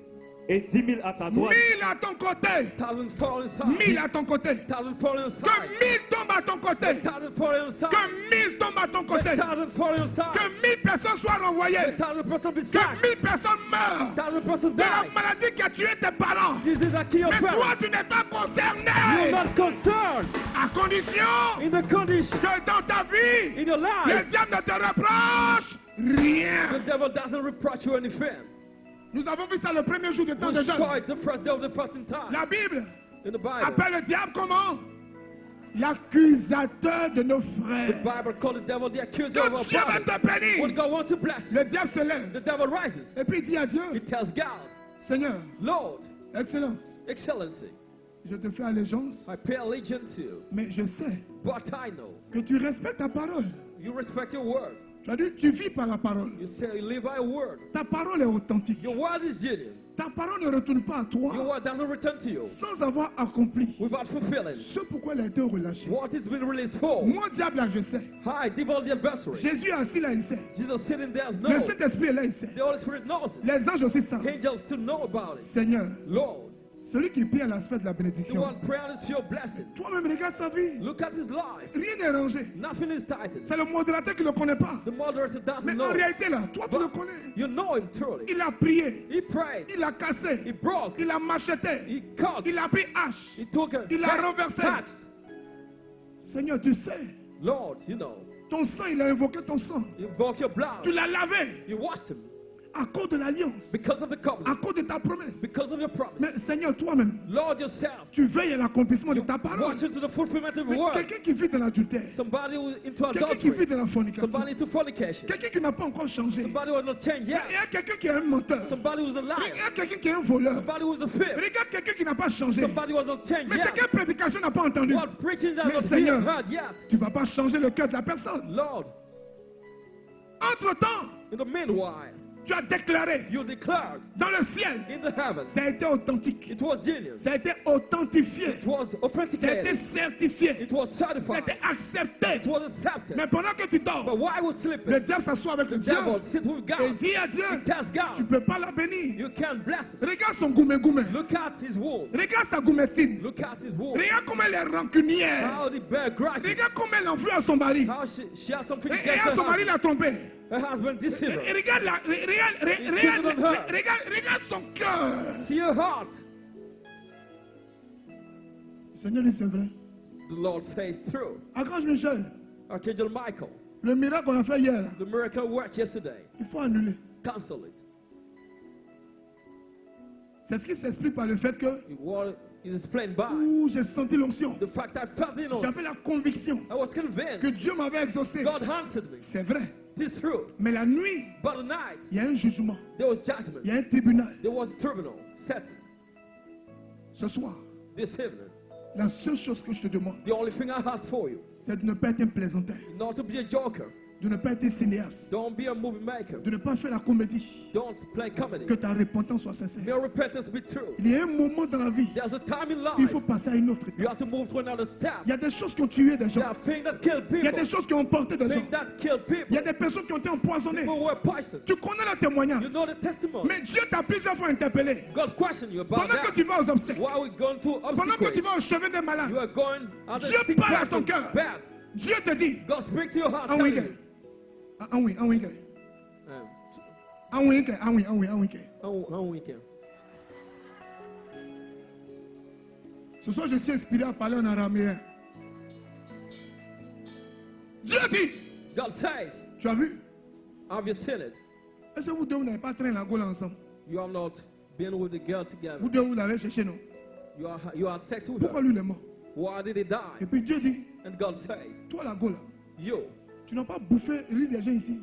et 10 000 à ta droite. 1000 à ton côté. Thousand fall inside. 1000 à ton côté. Thousand fall Que inside. 1000 tombent à ton côté. Thousand fall inside. Que 1000 tombent à ton côté. Thousand fall inside. Que 1000 personnes soient renvoyées. Thousand person be Que sacked. 1000 personnes meurent Thousand person de la die. maladie qui a tué tes parents. This is a key of Mais toi, prayer. tu n'es pas You're concerné. not concerned À condition in the condition que dans ta vie, in your le life. diable ne te reproche rien. The devil doesn't reproach you anything. Nous avons vu ça le premier jour du temps We de saw jeûne. it the first day of the fasting time. La Bible In the Bible, appelle le diable comment? L'accusateur de nos the frères. Bible called the devil the accuser Que of our Dieu va brothers. te When bénir. God wants to bless you, Le diable se lève. the devil rises. Et puis il dit à Dieu, He tells God, Seigneur, Lord, Excellence, Excellency, je te fais allégeance, I pay allegiance to you, mais je sais but I know que tu respectes ta parole. you respect your word. Tu as dit, tu vis par la parole. You say you live by a word. Ta parole est authentique. Your word is genuine. Ta parole ne retourne pas à Your toi word doesn't return to you sans avoir accompli without fulfilling ce pourquoi elle a été relâchée. what it's been released for. Moi, diable, là, je sais. Hi, devil the adversary. Jésus est assis là, il sait. Jesus sitting there Le knows. Saint-Esprit est là, il sait. The Holy Spirit knows it. Les anges aussi savent. Angels still know about it. Seigneur, Lord, celui qui prie à la sphère de la the bénédiction. one praying is your blessing. Toi-même, regarde sa vie. Look at his life. Rien n'est rangé. Nothing is tightened. C'est le modérateur qui ne le connaît pas. The moderator doesn't Mais know. en réalité, là, toi, tu le But connais. you know him truly. Il a prié. He prayed. Il a cassé. He broke. Il a macheté. He cut. Il a pris hache. He took a Il a renversé. axe. Seigneur, tu sais. Lord, you know. Ton sang, il a invoqué ton sang. You broke your blood. Tu l'as lavé You washed him à cause de l'alliance. because of the À covenant. cause de ta promesse. Because of your promise. Mais Seigneur, toi-même, Lord, yourself. tu veilles à l'accomplissement de ta parole. Watch into the fulfillment of Mais the word. quelqu'un qui vit dans l'adultère, Somebody who into quelqu'un qui vit adultery. dans la fornication, Somebody into fornication. quelqu'un qui n'a pas encore changé. Somebody who has not changed Il yet. y a quelqu'un qui est un menteur. Somebody who's a Il liar. y a quelqu'un qui est un voleur. Somebody who's a thief. Regarde quelqu'un qui n'a pas changé. Somebody who has not changed Mais c'est yet. quelle prédication n'a pas entendu? What preachings have Mais not been Seigneur, heard yet. tu ne vas pas changer le cœur de la personne. Lord, Entre-temps, in the meanwhile, tu as déclaré you declared dans le ciel, in the heavens, ça a été authentique. it was genuine, Ça a été authentifié. it was Ça a été authenticated, certifié. it was Ça a certified, été accepté. it was accepted. Mais pendant que tu But dors, while we're sleeping, le diable s'assoit avec the le Dieu devil sits with et God. dit à Dieu, He tells tu ne God, peux pas la bénir. you can't bless him. Regarde son goumé-goumé. Look at his womb. Regarde sa goumestine. Look at his womb. Regarde comment elle est rancunière. How the bear grudges. Regarde comment elle en veut à son mari. How she has something Et against her son mari husband. l'a trompé. Her husband deceived Et her. regarde, regarde son cœur. See her heart. Le Seigneur dit c'est vrai. The Lord says true. Archange Michel, Archangel Michael, le miracle qu'on a fait hier, là, the miracle worked yesterday. il faut annuler. Cancel it. C'est ce qui s'explique par le fait que What is explained by j'ai senti l'onction. the fact I felt it on. J'avais la conviction I was que convinced Dieu m'avait exaucé. God answered me. C'est vrai. This true. Mais la nuit, But at night, il y a un jugement. there was judgment. Il y a un tribunal. There was a tribunal set Ce soir, this evening. la seule chose que je te demande, The only thing I ask for you, c'est de ne pas être un plaisantin, not to be a joker. de ne pas être cinéaste, Don't be a movie maker. de ne pas faire la comédie. Don't play comedy. Que ta repentance soit sincère. May your repentance be true. Il y a un moment dans la vie, There's a time in il life faut passer à une autre you étape. have to move to another step. Il y a des choses qui ont tué des There gens. are things that kill Il y a des people. choses qui ont porté des gens. Things that kill Il y people. a des personnes qui ont été empoisonnées. People were poisoned. Tu connais le témoignage. You know the testimony. Mais Dieu t'a plusieurs fois interpellé. God questioned you about Pendant que that. tu vas aux obsèques, While we're going to pendant que tu obstacles, vas au chevet des malades, you are going at the Dieu sick parle à ton person cœur. bed. Dieu te dit, God speaks to your heart. un telling week-end. you, Un week-end. um, Un week-end. Un week-end. un weekend. Ce soir, je suis inspiré à parler en araméen. Dieu dit, God says, tu as vu? have you seen it? Est-ce que vous deux, vous n'avez pas traîné la gaule ensemble? You have not been with the girl together. Vous deux, vous l'avez cherché, non? You had sex with Pourquoi her. lui, il est mort? Why did he Et die? puis Dieu dit, And God says, toi, la gaule, you, tu n'as pas bouffé l'huile des gens ici.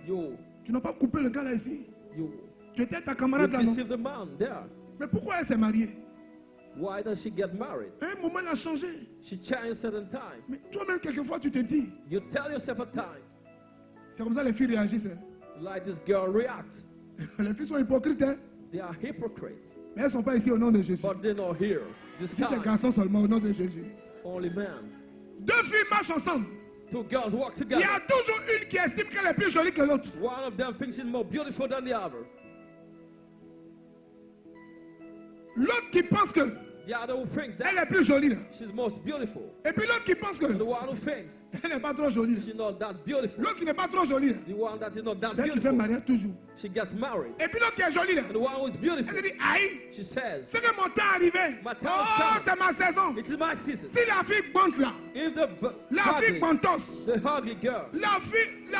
you, Tu n'as pas coupé le gars là ici. you, Tu étais ta you camarade là, non? deceived the man there. Mais pourquoi elle s'est mariée? Why does she get married? À un moment, elle a changé. She changed certain time. Mais toi-même, quelquefois, tu te dis, You tell yourself a time. c'est comme ça que les filles réagissent. Hein. Like this girl react. Les filles sont hypocrites, hein? They are hypocrites. Mais elles ne sont pas ici au nom de Jésus. But they're not here. This Si c'est time, garçon seulement, au nom de Jésus. only man. Deux filles marchent ensemble. Two girls walk Il y together. a toujours une qui estime qu'elle est plus jolie que l'autre. One of them thinks she's more beautiful than the other. L'autre qui pense que The other who thinks elle that est plus jolie là. she's most beautiful. Et puis l'autre qui pense que The one who thinks elle n'est pas trop jolie là. she's not that beautiful. L'autre qui n'est pas trop jolie là. The one that is not that C'est elle qui fait beautiful. mariage toujours. She gets married. Et puis l'autre qui est jolie là. And the one who is Elle beautiful, se dit, aïe, she says, c'est que mon temps est arrivé. My time Oh, is coming. c'est ma saison. it is my season. Si la fille bonte là, If the la fille ugly, bontos, the ugly girl, la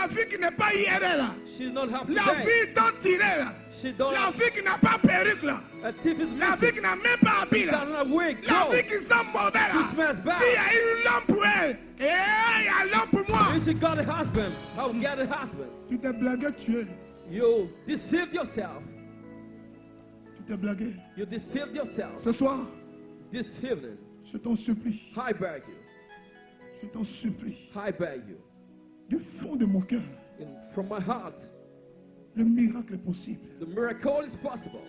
fille qui n'est pas IRL là, she's not half la today. fille dont tirée là, She don't La have fille qui n'a pas perruque là. a teeth is La fille missing. qui n'a même pas habillé She là. doesn't have wig. La No. fille qui sent mauvais She là. smells bad. S'il y a une lampe pour elle, et il y a une lampe pour moi. If she got a husband, I will get a husband. Tu t'es blagué, tu es. You deceived yourself. Tu t'es blagué. You deceived yourself. Ce soir, This evening, je t'en supplie. I beg you. Je t'en supplie. I beg you. Du fond de mon cœur, From my heart, le miracle est possible. the miracle is possible.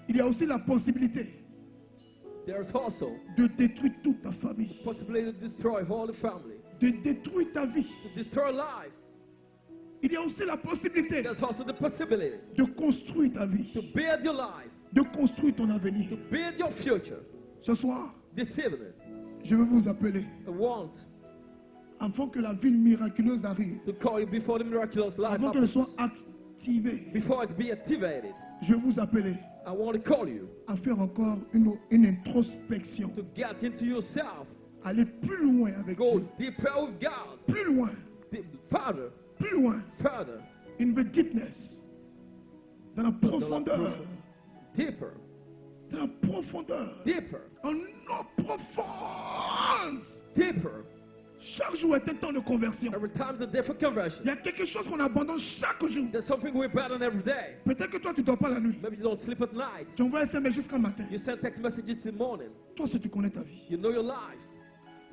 Il y a aussi la possibilité There's also de détruire toute ta famille, possibility to destroy whole family, de détruire ta vie. to destroy life. Il y a aussi la possibilité There's also the possibility de construire ta vie, to build your life, de construire ton avenir. to build your future. Ce soir, This evening, je vais vous appeler I want avant que la ville miraculeuse arrive, to call you before the miraculous life avant qu'elle happens, soit activée. before it be activated. Je vais vous appeler I want to call you à faire encore une introspection, to get into yourself, aller plus loin avec go Dieu, deeper with God, plus loin, further, plus loin, further, in the deepness, dans la profondeur, deeper, dans la profondeur, deeper, en eau profonde. deeper. Chaque jour est un temps de conversion. Every time is a different conversion. Il y a quelque chose qu'on abandonne chaque jour. There's something we abandon every day. Peut-être que toi, tu ne dors pas la nuit. Maybe you don't sleep at night. Tu envoies un SMS jusqu'à matin. You send text messages in the morning. Toi, si tu connais ta vie. You know your life.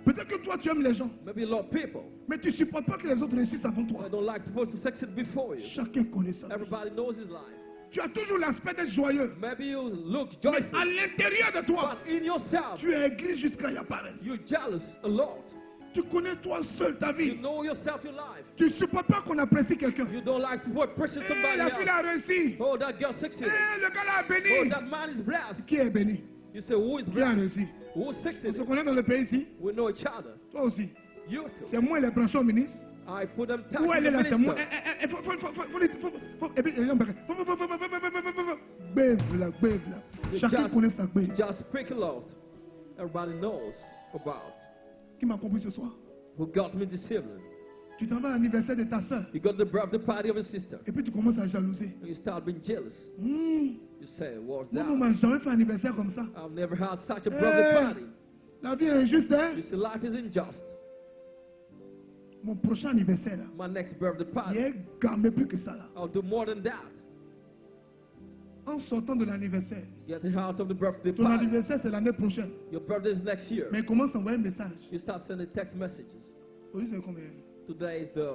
Peut-être que toi, tu aimes les gens. Maybe you love people. Mais tu ne supportes pas que les autres réussissent avant toi. I don't like people to succeed before you. Chacun connaît ça. Everybody knows his life. Tu as toujours l'aspect d'être joyeux. Maybe you look Mais joyful, à l'intérieur de toi, but in yourself, tu es aigri jusqu'à y apparaître. you're jealous a lot. Tu connais toi seul ta You vie. know yourself, your life. Tu ne supportes pas qu'on apprécie quelqu'un. You don't like people appreciate Eh, somebody la fille else. a réussi. Oh, that girl succeeded. Eh, le gars l'a Oh, béni. that man is blessed. Qui est béni? You say, who is Qui a blessed? réussi? Who On se succeeded? connaît dans le pays ici. We know each other. Toi aussi. You too. C'est moi les branchons au ministre. I put them Où tax elle in est the là, c'est moi. minister. Et puis, Bève là, bève là. Chacun connaît sa bève. Just speak a lot. Everybody knows about. Qui m'a compris ce soir? Who got me this evening? Tu t'en vas à l'anniversaire de ta soeur. You got the birthday party of a sister. Et puis tu commences à jalouser. And you start being jealous. Hmm. You say, what's Moi, that? on m'a jamais fait un anniversaire comme ça. I've never had such a birthday Hey. party. La vie est injuste, hein? You see, life is unjust. Mon prochain anniversaire, là, My next birthday il party, est gamé plus que ça, là. I'll do more than that. En sortant de l'anniversaire. Getting out of the birthday Ton party. anniversaire, c'est l'année prochaine. Your birthday is next year. Mais il commence à envoyer un message. You start sending text messages. Aujourd'hui, c'est combien? Today is the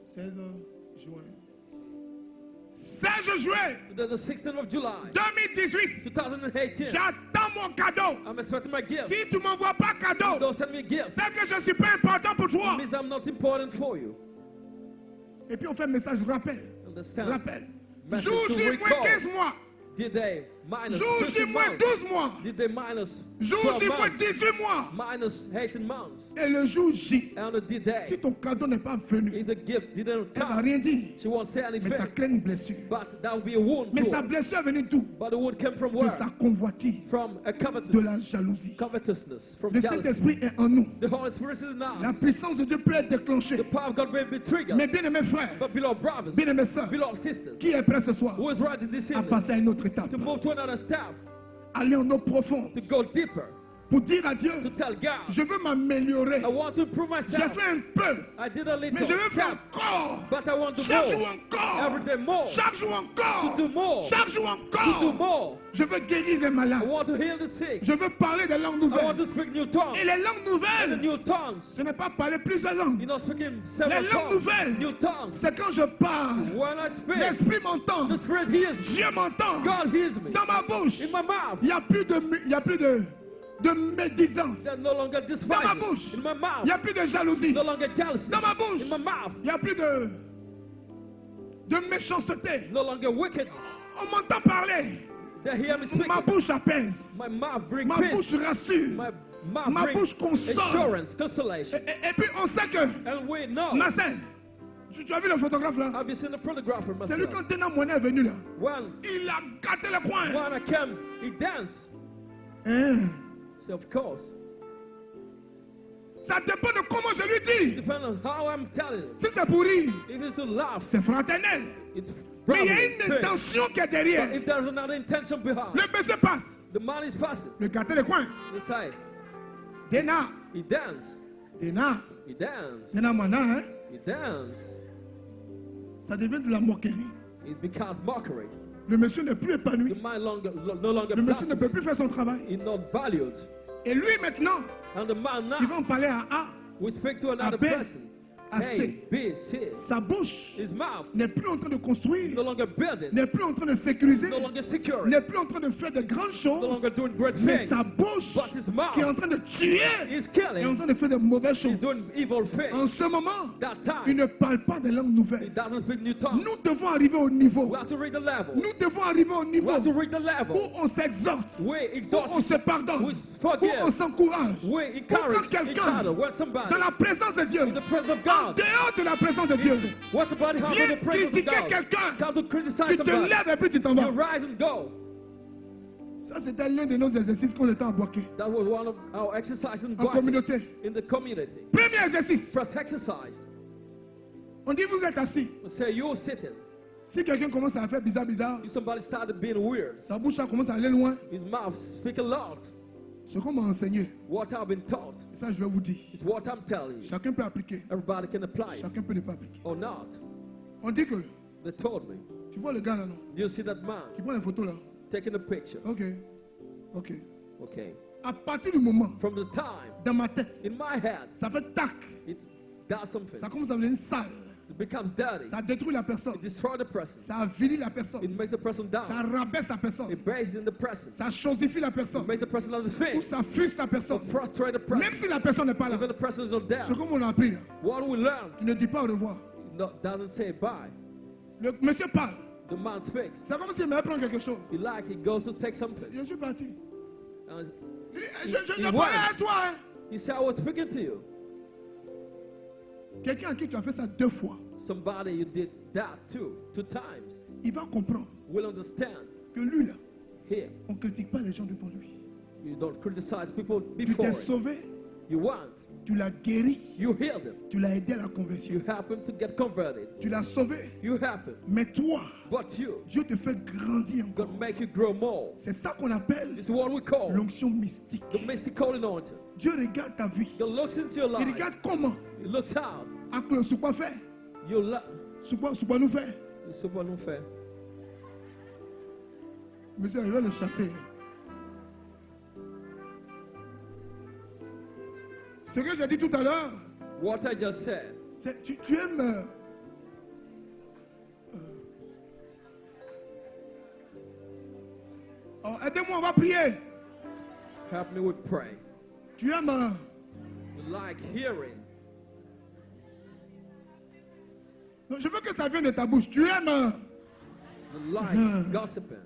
16 juin. 16 juin today the 16th of July, 2018. 2018. J'attends mon cadeau. I'm expecting my gift. Si tu ne m'envoies pas cadeau, Don't send me a gift. c'est que je ne suis pas important pour toi. It means I'm not important for you. Et puis on fait un message rappel. Understand? Rappel. Message Jour to J moins recall. 15 mois. Did they minus Jour J 15 moins months? 12 mois. Did they minus Jour 12 J moins months? 18 mois. Minus 18 months. Et le jour J, And did they? si ton cadeau n'est pas venu, If the gift didn't elle ne va come, rien dire. she won't say Mais ça anything. crée une blessure. But that would be a wound Mais to sa her. blessure est venue d'où? But the wound came from De where? sa convoitise, From a de la covetousness. jalousie. Covetousness. From Le jealousy. Saint-Esprit est en nous. The Holy Spirit is in La us. puissance de Dieu peut être déclenchée. The power of God may be triggered. Mais bien aimés frères, But beloved brothers, bien aimés sœurs, beloved sisters, qui est prêt ce soir who is ready this à evening passer à une autre étape? to move to another step, Aller en eau profonde to go deeper, pour dire à Dieu, to tell God, je veux m'améliorer. I want to improve J'ai myself. fait un peu, I did a mais little je veux faire step, encore. but I want to Chaque jour more. encore. Every day more. Chaque jour encore. To do more. Chaque jour To do encore. more. Je veux guérir les I malades. want to heal the sick. Je veux parler des langues I want nouvelles. to speak new tongues. Et les langues And the nouvelles, new tongues. ce n'est pas parler plusieurs langues. You're not speaking Les several langues tongues. nouvelles, New tongues. c'est quand je parle. When I speak, L'Esprit m'entend. the Spirit hears me. Dieu m'entend. God hears me. Dans ma bouche, In my mouth. il n'y a plus de médisance. There's no longer Dans ma disfighting. bouche, In my il mouth. n'y a plus de jalousie. No longer jealousy. Dans ma bouche, In my mouth. il n'y a plus de méchanceté. No longer wickedness. On m'entend parler. They hear me speaking. Ma bouche apaise. My mouth brings Ma peace. bouche rassure. My mouth Ma brings bouche console. assurance, consolation. Et puis on sait que And we know. Marcel, tu as vu le photographe là? Have you seen the photographer, C'est lui myself? quand Tena Monet est venu là. When Il a gâté le coin. I came, he danced. Hein? So of course, Ça dépend de comment je lui dis. Depends on how I'm telling it. Si c'est pour rire, If it's to laugh, c'est fraternel. it's Mais il y a brotherly. une Faith. intention qui est But derrière. if there's another intention behind, Le monsieur passe. the man is passing. Le gâteau le coin. The side. Dena. He dance. Dena. He dance. Dena mana, hein. He dance. Ça devient de la moquerie. It becomes mockery. Le monsieur n'est plus The épanoui. man no longer Le monsieur ne blossom. peut plus faire son travail. He's not valued. Et lui maintenant, And the man il now, va en parler à A. we speak to another B, person. à C. A, B, C. Sa bouche His mouth n'est plus en train de construire, no longer building, n'est plus en train de sécuriser, no longer securing, n'est plus en train de faire de grandes no choses, longer doing great mais things. sa bouche But his qui est en mouth train de tuer, is est en killing. train de faire de mauvaises He's choses. doing evil things. En ce moment, That il time, ne parle pas des langues he nouvelles. doesn't speak new tongues. Nous devons arriver au niveau. We have to reach the level. Nous devons arriver au We niveau have to reach the où level. on s'exhorte, We où exalt, on se pardonne, we où forgive, on s'encourage. we Où quand encourage each quelqu'un, other. When somebody, dans la présence de Dieu, in the presence of en God, dehors de la présence de Dieu, what's somebody how viens in the presence of critiquer God? quelqu'un, Come to criticize tu te somebody. lèves et puis tu t'en You vas. rise and go. Ça, c'était l'un de nos exercices qu'on était à bloquer That was one of our exercises in en communauté. in the community. Premier exercice, First exercise. on dit vous êtes assis. We say you're sitting. Si quelqu'un commence à faire bizarre, bizarre, If somebody started being weird, sa bouche ça commence à aller loin, his mouth speak a lot. ce qu'on m'a enseigné, What I've been taught et ça je vais vous dire, is what I'm telling you. chacun peut appliquer, Everybody can apply it chacun peut ne pas appliquer. or not. On dit que, They told me. tu vois le gars là, non, Do you see that man qui prend les photos là. taking a picture? Ok, ok. Okay. À partir du moment, From the time dans ma tête, in my head, ça fait tac, it does something. ça commence à devenir sale, It becomes dirty. ça détruit la personne, It destroys the person. ça avilit la It personne, makes the person ça down. rabaisse la personne, It bases in the person. ça chosifie la It personne, makes the person ou unfit. ça frustre la personne. Frustrate the Même person. si la personne n'est pas là, Even the person is not there. ce qu'on a appris là, What we learn tu ne dis pas au revoir. doesn't say bye. Le monsieur parle, The man speaks. c'est comme s'il m'avait pris quelque chose. He goes to take something. Je suis parti. And Il dit, je He parlais was. à toi. Hein. he said, I was speaking to you. Quelqu'un à qui tu as fait ça 2 fois, Somebody you did that to, 2 times, il va comprendre will understand. que lui là, Here, on ne critique pas les gens devant lui. you don't criticize people Tu before. t'es it. sauvé, You want. tu l'as guéri, You healed him. tu l'as aidé à la conversion. You help him to get converted. Tu l'as sauvé. You help him. Mais toi, But you, Dieu te fait grandir encore. God make you grow more. C'est ça qu'on appelle This is what we call l'onction mystique. the mystical anointing. Dieu regarde ta vie. God looks into your Il life. regarde comment. He looks out. Sous quoi faire. You love. Sous quoi nous faire. C'est pas nous faire. Monsieur, il va le chasser. Ce que j'ai dit tout à l'heure, What I just said. c'est tu aimes. Oh, aidez-moi, on va prier. Help me with praying. Tu aimes. You like hearing. Non, je veux que ça vienne de ta bouche. Tu aimes. You like gossiping.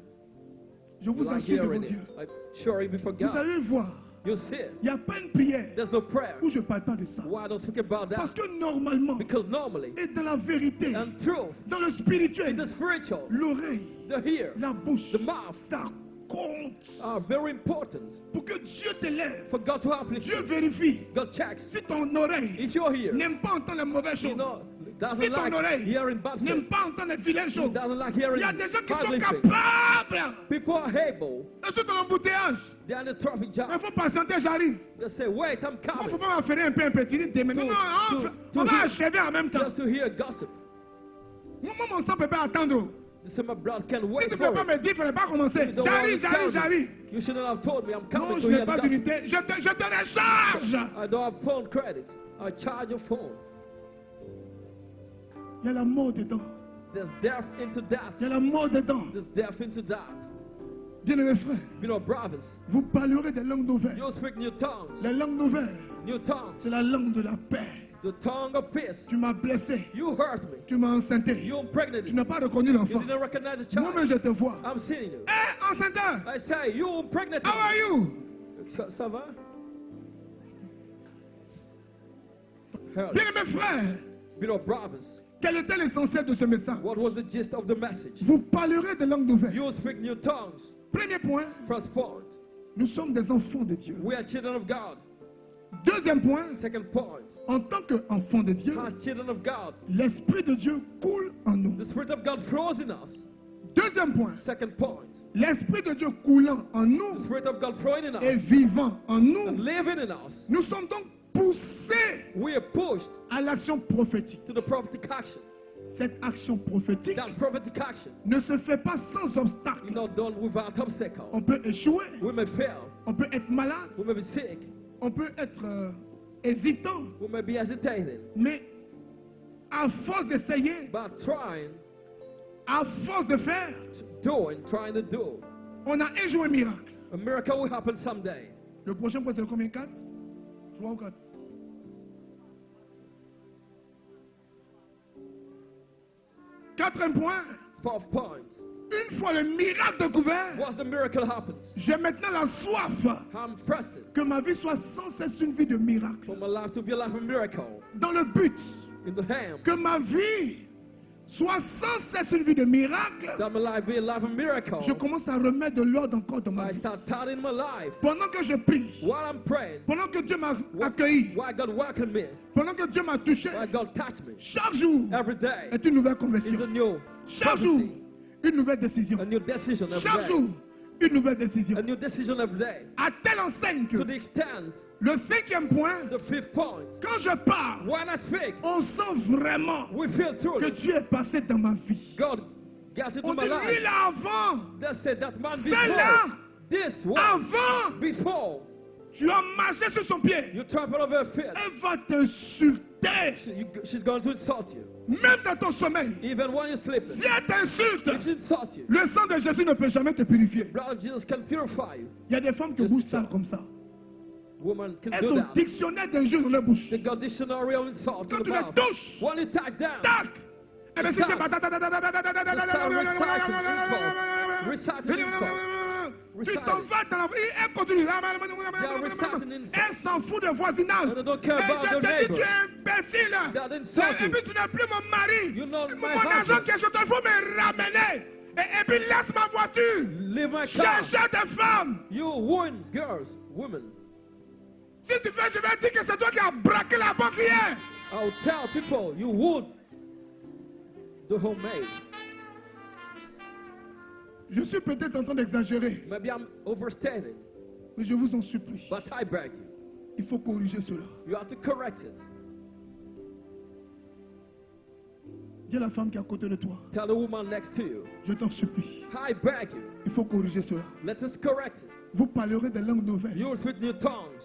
Je You vous like assure devant hearing Dieu. it. Like sure you before Vous God. allez voir. You see it. Il n'y a pas une prière There's no prayer. où je ne parle pas de ça. Why don't speak about Parce that? que normalement, Because normally, et dans la vérité, and truth, dans le in spirituel, the spiritual, l'oreille, the ear, la bouche, the mouth ça compte. are very important Pour que Dieu t'élève, for God to help you. Dieu vérifie. God checks. Si ton oreille If you're here, n'aime pas entendre les mauvaises you choses, know, si doesn't ton like oreille hearing bad n'aime things, pas entendre les vilaines choses, doesn't like il hearing y a des gens qui sont godly things. capables. People are able. Ils sont dans l'embouteillage. They're in the traffic Il jam. faut patienter, j'arrive. They say, wait, I'm Il ne faut coming. pas m'affaire un peu, tu dis demain. Non, non, on va achever en même temps. Just to hear gossip. Moi, mon sang ne peut pas attendre. They say, my brother can't Si wait tu ne peux pas for me it. dire, il ne fallait pas commencer. You don't want to tell J'arrive. me. You shouldn't have told me I'm Non, coming je to n'ai hear the pas gossip. d'unité. Je te recharge. I don't have phone credit. I charge your phone. Il y a la mort dedans. There's death into Il y a that. la mort dedans. There's death into that. Bien-aimés frères, You know, brothers, vous parlerez des langues nouvelles. you speak new tongues. Les langues nouvelles, New tongues. c'est la langue de la paix. The tongue of peace. Tu m'as blessé. You hurt me. Tu m'as enceinté. You impregnated Tu me. n'as pas reconnu You l'enfant. didn't recognize the Moi-même, child. je te vois. I'm seeing you. Hé, enceinteur, I say, you impregnated how are me. you? Ça va? Hell, Bien-aimés frères, you know, brothers, quel était l'essentiel de ce message? what was the gist of the message? Vous parlerez des langues nouvelles. You speak new tongues. Premier point, First point, nous sommes des enfants de Dieu. we are children of God. Deuxième point, Second point, en tant qu'enfant de Dieu, as children of God, l'Esprit de Dieu coule en nous. the Spirit of God flows in us. Deuxième point, Second point, l'Esprit de Dieu coulant en the nous Spirit of God flowing in et us vivant en and nous, living in us. nous sommes donc poussés We are pushed à l'action prophétique. to the prophetic action. Cette action prophétique That prophetic action ne se fait pas sans is obstacle. not done without obstacle. On peut échouer, We may fail. on peut être malade, We may be sick. on peut être hésitant, We may be hesitating. mais à force d'essayer, But trying, à force de faire, trying to do, on a un jour un miracle. a miracle will happen someday. Le prochain point, c'est le combien? 4? 3 ou 4? 4e point. Fourth point, Une fois le miracle découvert, once the miracle happens, j'ai maintenant la soif I'm pressing que ma vie soit sans cesse une vie de miracle. for my life to be a life of miracle. Dans le but In the hand, que ma vie soit sans cesse une vie de miracle, that my life be a life of miracle. je commence à remettre de l'ordre encore dans ma I vie. start tidying my life Pendant que je prie, while I'm praying, pendant que Dieu m'a accueilli, while God welcomed me, pendant que Dieu m'a touché, while God touched me. chaque jour Every day est une nouvelle is a conversion. new Chaque jour, prophecy, une nouvelle décision. a new decision every Chaque day, jour, une nouvelle décision. a new decision every day. À telle enseigne que To the extent, le 5e point, the fifth point, quand je parle, when I speak, on sent vraiment we feel que truly Dieu est passé dans ma vie. God got into On my dit lui life. là avant, That said that man celle-là, before, this one avant, before, tu as marché sur son pied. you trample over her feet. Elle va t'insulter. She's going to insult you. Même dans ton sommeil. Even when you're sleeping, Si elle t'insulte, if she insults you, le sang de Jésus ne peut jamais te purifier. blood of Jesus can purify you. Il y a des femmes qui Just bougent so. sales comme ça. Woman can Elles do ont that. dictionnaire d'injures dans leur bouche. They got dictionary on insult Quand in tu the les mouth. touches, When you tag down, tac. Eh bien, si j'ai pas. Tu t'en vas dans la vie, elle continue. Elle s'en fout de voisinage. They don't care Et about je their te dis, neighbor. tu es imbécile. That insult Et you. puis tu n'es plus mon mari. You're not my Mon argent husband. que je te faut me ramener. Et puis laisse ma voiture. Leave my car. Cherchez des femmes. You women, girls, women. Si tu fais, je vais dire que c'est toi qui as braqué la banque hier. I'll tell people you would the homemade. Je suis peut-être en train d'exagérer, Maybe I'm overstating, mais je vous en supplie. but I beg you, Il faut corriger cela. you have to correct it. Dis à la femme qui est à côté de toi, Tell the woman next to you, je t'en supplie. I beg you, Il faut corriger cela. let us correct it. Vous parlerez des langues nouvelles, You will speak new tongues,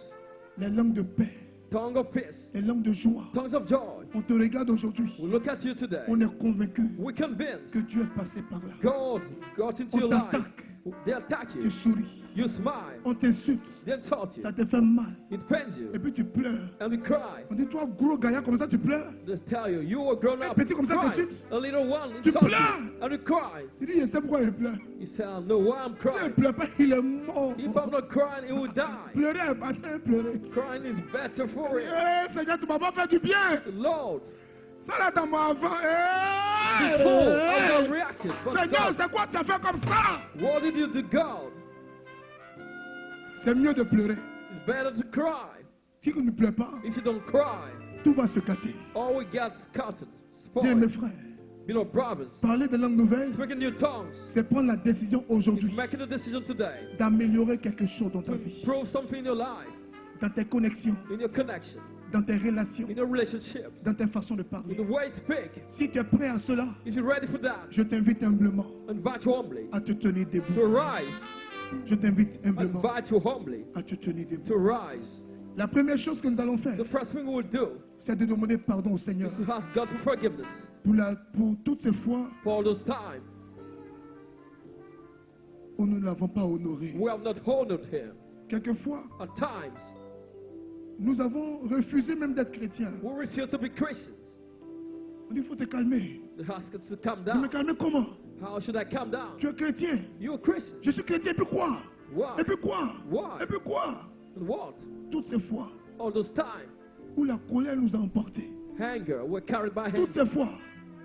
les langues de paix, tongue of peace, les langues de joie. tongues of joy. On te regarde aujourd'hui. We look at you today. On est convaincu We're convinced que Dieu est passé par là. God got into On your life. t'attaque. They attack Tu you. souris. You smile. On t'insulte. They insult you. Ça te fait mal. It pains you. Et puis tu pleures. And we cry. On dit, toi, gros gaillard, comme ça, tu pleures. They tell you, you were grown up. petit comme ça, Cry. t'insulte. A little one Tu insult pleures. you. And we cry. Tu dis, je sais pourquoi il pleure. You say, I know why I'm Si il ne crying. pleure pas, il est mort. If I'm not crying, he will die. Pleurer est pas pleurer. Crying is better for it. Eh, Seigneur, tu m'as pas fait du bien. Lord, Ça là dans mon avant. before I Eh, not reacted, but Seigneur, God, c'est quoi tu as fait comme ça? what did you do, God? C'est mieux de pleurer. It's better to cry. Si tu ne pleures pas, If you don't cry, tout va se gâter. all we get scattered, Bien, mes spoiled. frères, You know, brothers, parler des langues nouvelles, speaking new tongues c'est prendre la décision is aujourd'hui making a decision today d'améliorer quelque chose dans ta to vie, prove something in your life, dans tes connexions, in your connection, dans tes relations, in your relationships, dans tes façons de in parler. the way you speak. Si tu es prêt à cela, If you're ready for that, je t'invite humblement invite you humbly à te tenir to debout. rise. Je t'invite humblement Invite you humbly à te tenir debout. to rise. La première chose que nous allons faire, The first thing we will do c'est de demander pardon au Seigneur is to ask God for forgiveness pour toutes ces fois for all those times où nous ne l'avons pas honoré. we have not honored Him. Quelquefois, At times, nous avons refusé même d'être chrétiens. we refuse to be Christians. On dit, il faut te calmer. They ask us to calm Mais me down. calmer comment? How should I calm down? Tu es chrétien. You're a Christian. Je suis chrétien, et puis quoi? Why? Et puis quoi? Why? Et puis quoi? And what? Toutes ces fois All those times, où la colère nous a emportés. anger, we're carried by Toutes anger. ces fois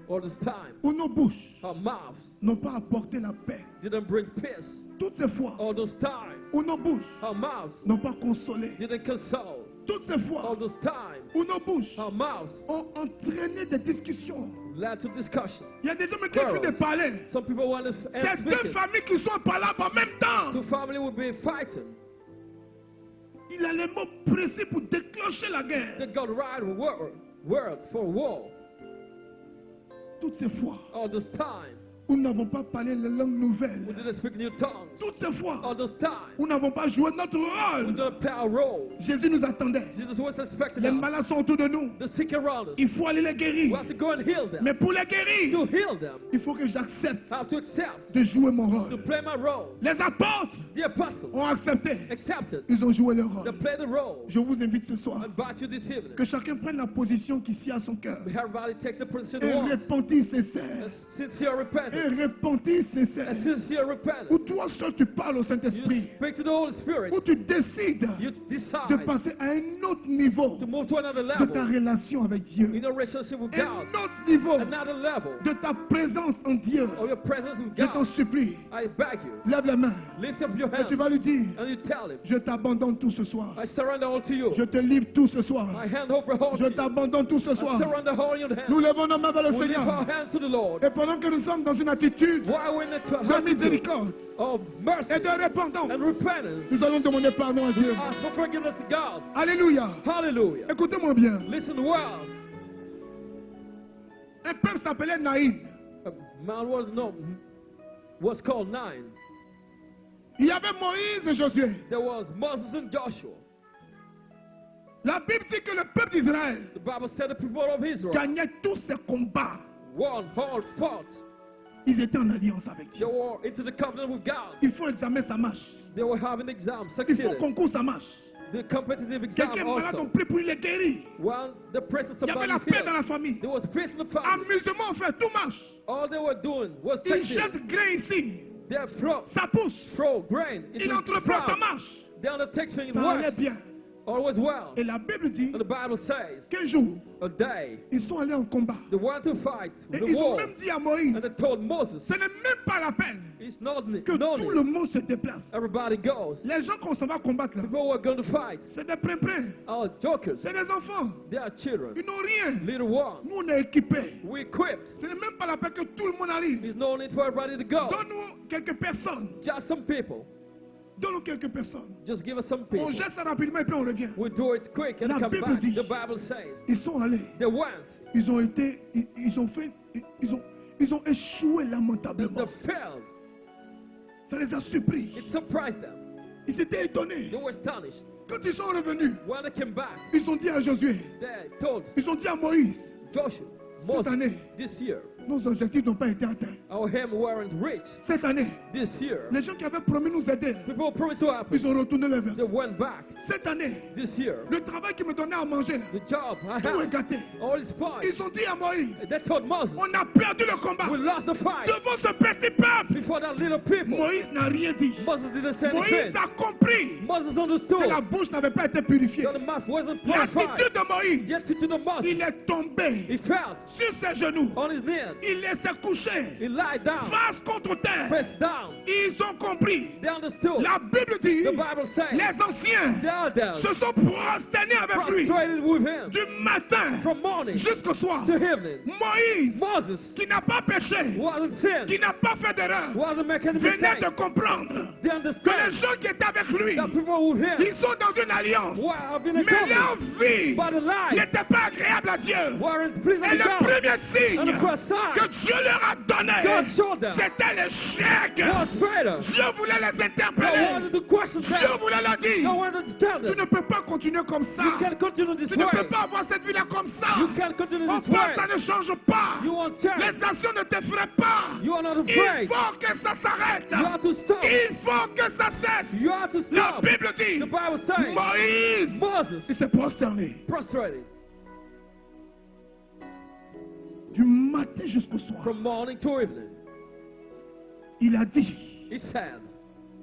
All those times, où nos bouches our mouths n'ont pas apporté la paix. didn't bring peace. Toutes ces fois All those times, où nos bouches our mouths n'ont pas consolé. didn't console. Toutes ces all fois those times, où nos bouches our mouths ont entraîné des discussions. led to discussion. Il y a des hommes qui finissent de parler. Some people want to C'est end deux speaking. familles qui sont parlables en même temps. Two families will be fighting. Il a les mots précis pour déclencher la guerre. They got right word for war. Toutes ces fois All those times, où nous n'avons pas parlé les langues we nouvelles. didn't speak new tongues. Toutes ces fois All those times, où nous n'avons pas joué notre we rôle. didn't play our role. Jésus nous attendait. Jesus was expecting Les us. malades sont autour de nous. The sick around us. Il faut aller les We guérir. have to go and heal them. Mais pour les guérir, To heal them, il faut que j'accepte I have to accept de jouer mon to rôle. play my role. Les apôtres The apostles ont accepté. accepted Ils ont joué leur to rôle. play the role. Je vous invite ce soir I invite you this evening. que chacun prenne la position qui s'y a à son cœur. Everybody takes the position Et they want. repentir sincère. A sincere Et repentance. repentir sincère. A sincere Où repentance. toi seul tu parles au You Saint-Esprit. speak to the Holy Spirit. Où tu décides You de decide passer à un autre niveau to move to another de ta level relation avec Dieu. in a relationship with Un God. autre niveau Another level de ta présence en Dieu. of your presence with Je t'en God. supplie, I beg you, lève la main lift up your et tu hand vas lui dire, and you tell him, je t'abandonne tout ce soir. I surrender all to you. Je te livre tout ce soir. I hand over all Je to you. t'abandonne tout ce I soir. surrender all in your Nous hand. levons nos mains vers le We lift our Seigneur. hands to the Lord. Et pendant que nous sommes dans une attitude While we're in the de attitude miséricorde of mercy et de repentance, and repentance, nous allons demander pardon à Dieu. ask for forgiveness to God. Alléluia. Hallelujah. Écoutez-moi bien. Listen well. Un peuple s'appelait Naïm. A man was called Nine. Il y avait Moïse et Josué. There was Moses and Joshua. La Bible dit que le peuple d'Israël The Bible said the people of Israel gagnait tous ses combats. won, hard fought. Ils étaient en alliance avec They Dieu. were into the covenant with God. Il faut examiner sa marche. They were having exams, Il faut succeeded. concours sa marche. The competitive exam Quelqu'un malade, on also. prie pour lui les guérir. When the presence Il of y avait God la is paix dans la here, famille. there was peace in the family. Amusement, on fait tout marche. All they were doing was Il succeed. jette grain ici. They Ça pousse. throw grain into Il the entreprend sa sprouts. marche. They undertake things Ça allait works. bien. Always well. Et la Bible dit And the Bible says, qu'un jour, a day, ils sont allés en combat. they want to fight Et the ils ont war. même dit à And Moïse, they told Moses, ce n'est même pas la peine it's not que no tout need. le monde se déplace. Everybody goes. Les gens qu'on s'en va combattre là, People who are going to fight c'est des prins-prins, are jokers. c'est des enfants. They are children. Ils n'ont rien. Little one. Nous, on est équipés. We equipped. Ce n'est même pas la peine que tout le monde arrive. There's no need for everybody to go. Donne-nous quelques personnes. Just some people. Donne-nous quelques personnes. Just give us some On people. gère ça rapidement et puis on revient. We do it quick and La come Bible back. dit- The Bible says Ils sont allés. they went. Ils ont été, ils ont échoué They lamentablement. failed. Ça les a surpris. It surprised them. Ils étaient étonnés. They were astonished. Quand ils sont revenus, When they came back, ils ont dit à Josué, they told ils ont dit à Moïse, Joshua, Cette Moses, année. this year, nos objectifs n'ont pas été atteints. our aim weren't reached. Cette année, This year, les gens qui avaient promis nous aider, people promised to help us. ils ont retourné le They vers. went back. Cette année, This year, le travail qui me donnait à manger, là, the job I tout est had, gâté. all is spoiled. Ils ont dit à Moïse, They told Moses, on a perdu le combat we lost the fight devant ce petit peuple. before that little people. Moïse n'a rien dit. Moses didn't say Moïse anything. a compris Moses que understood la bouche n'avait pas été purifiée. that the mouth wasn't purified. L'attitude de Moïse, The attitude of Moses, il est tombé he fell sur ses genoux. on his knees. Il s'est couché He lied down, face contre terre. face down. Ils ont compris. They understood. La Bible dit, The Bible says les anciens the elders se sont prosternés avec lui prostrated with him du matin from morning jusqu'au soir. to evening. Moïse, Moses qui n'a pas péché, wasn't sin, qui n'a pas fait d'erreur, wasn't making a venait mistake. de comprendre They que les understand gens qui étaient avec lui, that people with him ils sont dans une alliance. were in a Mais leur covenant, vie but the life n'était pas agréable à Dieu. weren't pleasing Et to le God. premier And signe the first que sign Dieu leur a donné, God showed them c'était l'échec. was failure. Dieu voulait les God interpeller. wanted to question Dieu them. voulait leur God dire, wanted to tell tu them, ne peux pas continuer comme ça. you can't continue this Tu ne peux way. pas avoir cette vie-là comme ça. You can't continue Au this fond, way. ça ne change pas. You won't change. Les actions ne t'effraient pas. You are not Il afraid. faut que ça s'arrête. You have to stop. Il faut que ça cesse. You have to La stop. Bible dit, The Bible says Moïse, il Moses s'est prosterné prostrated du matin jusqu'au soir. from morning to evening. Il a dit, He said,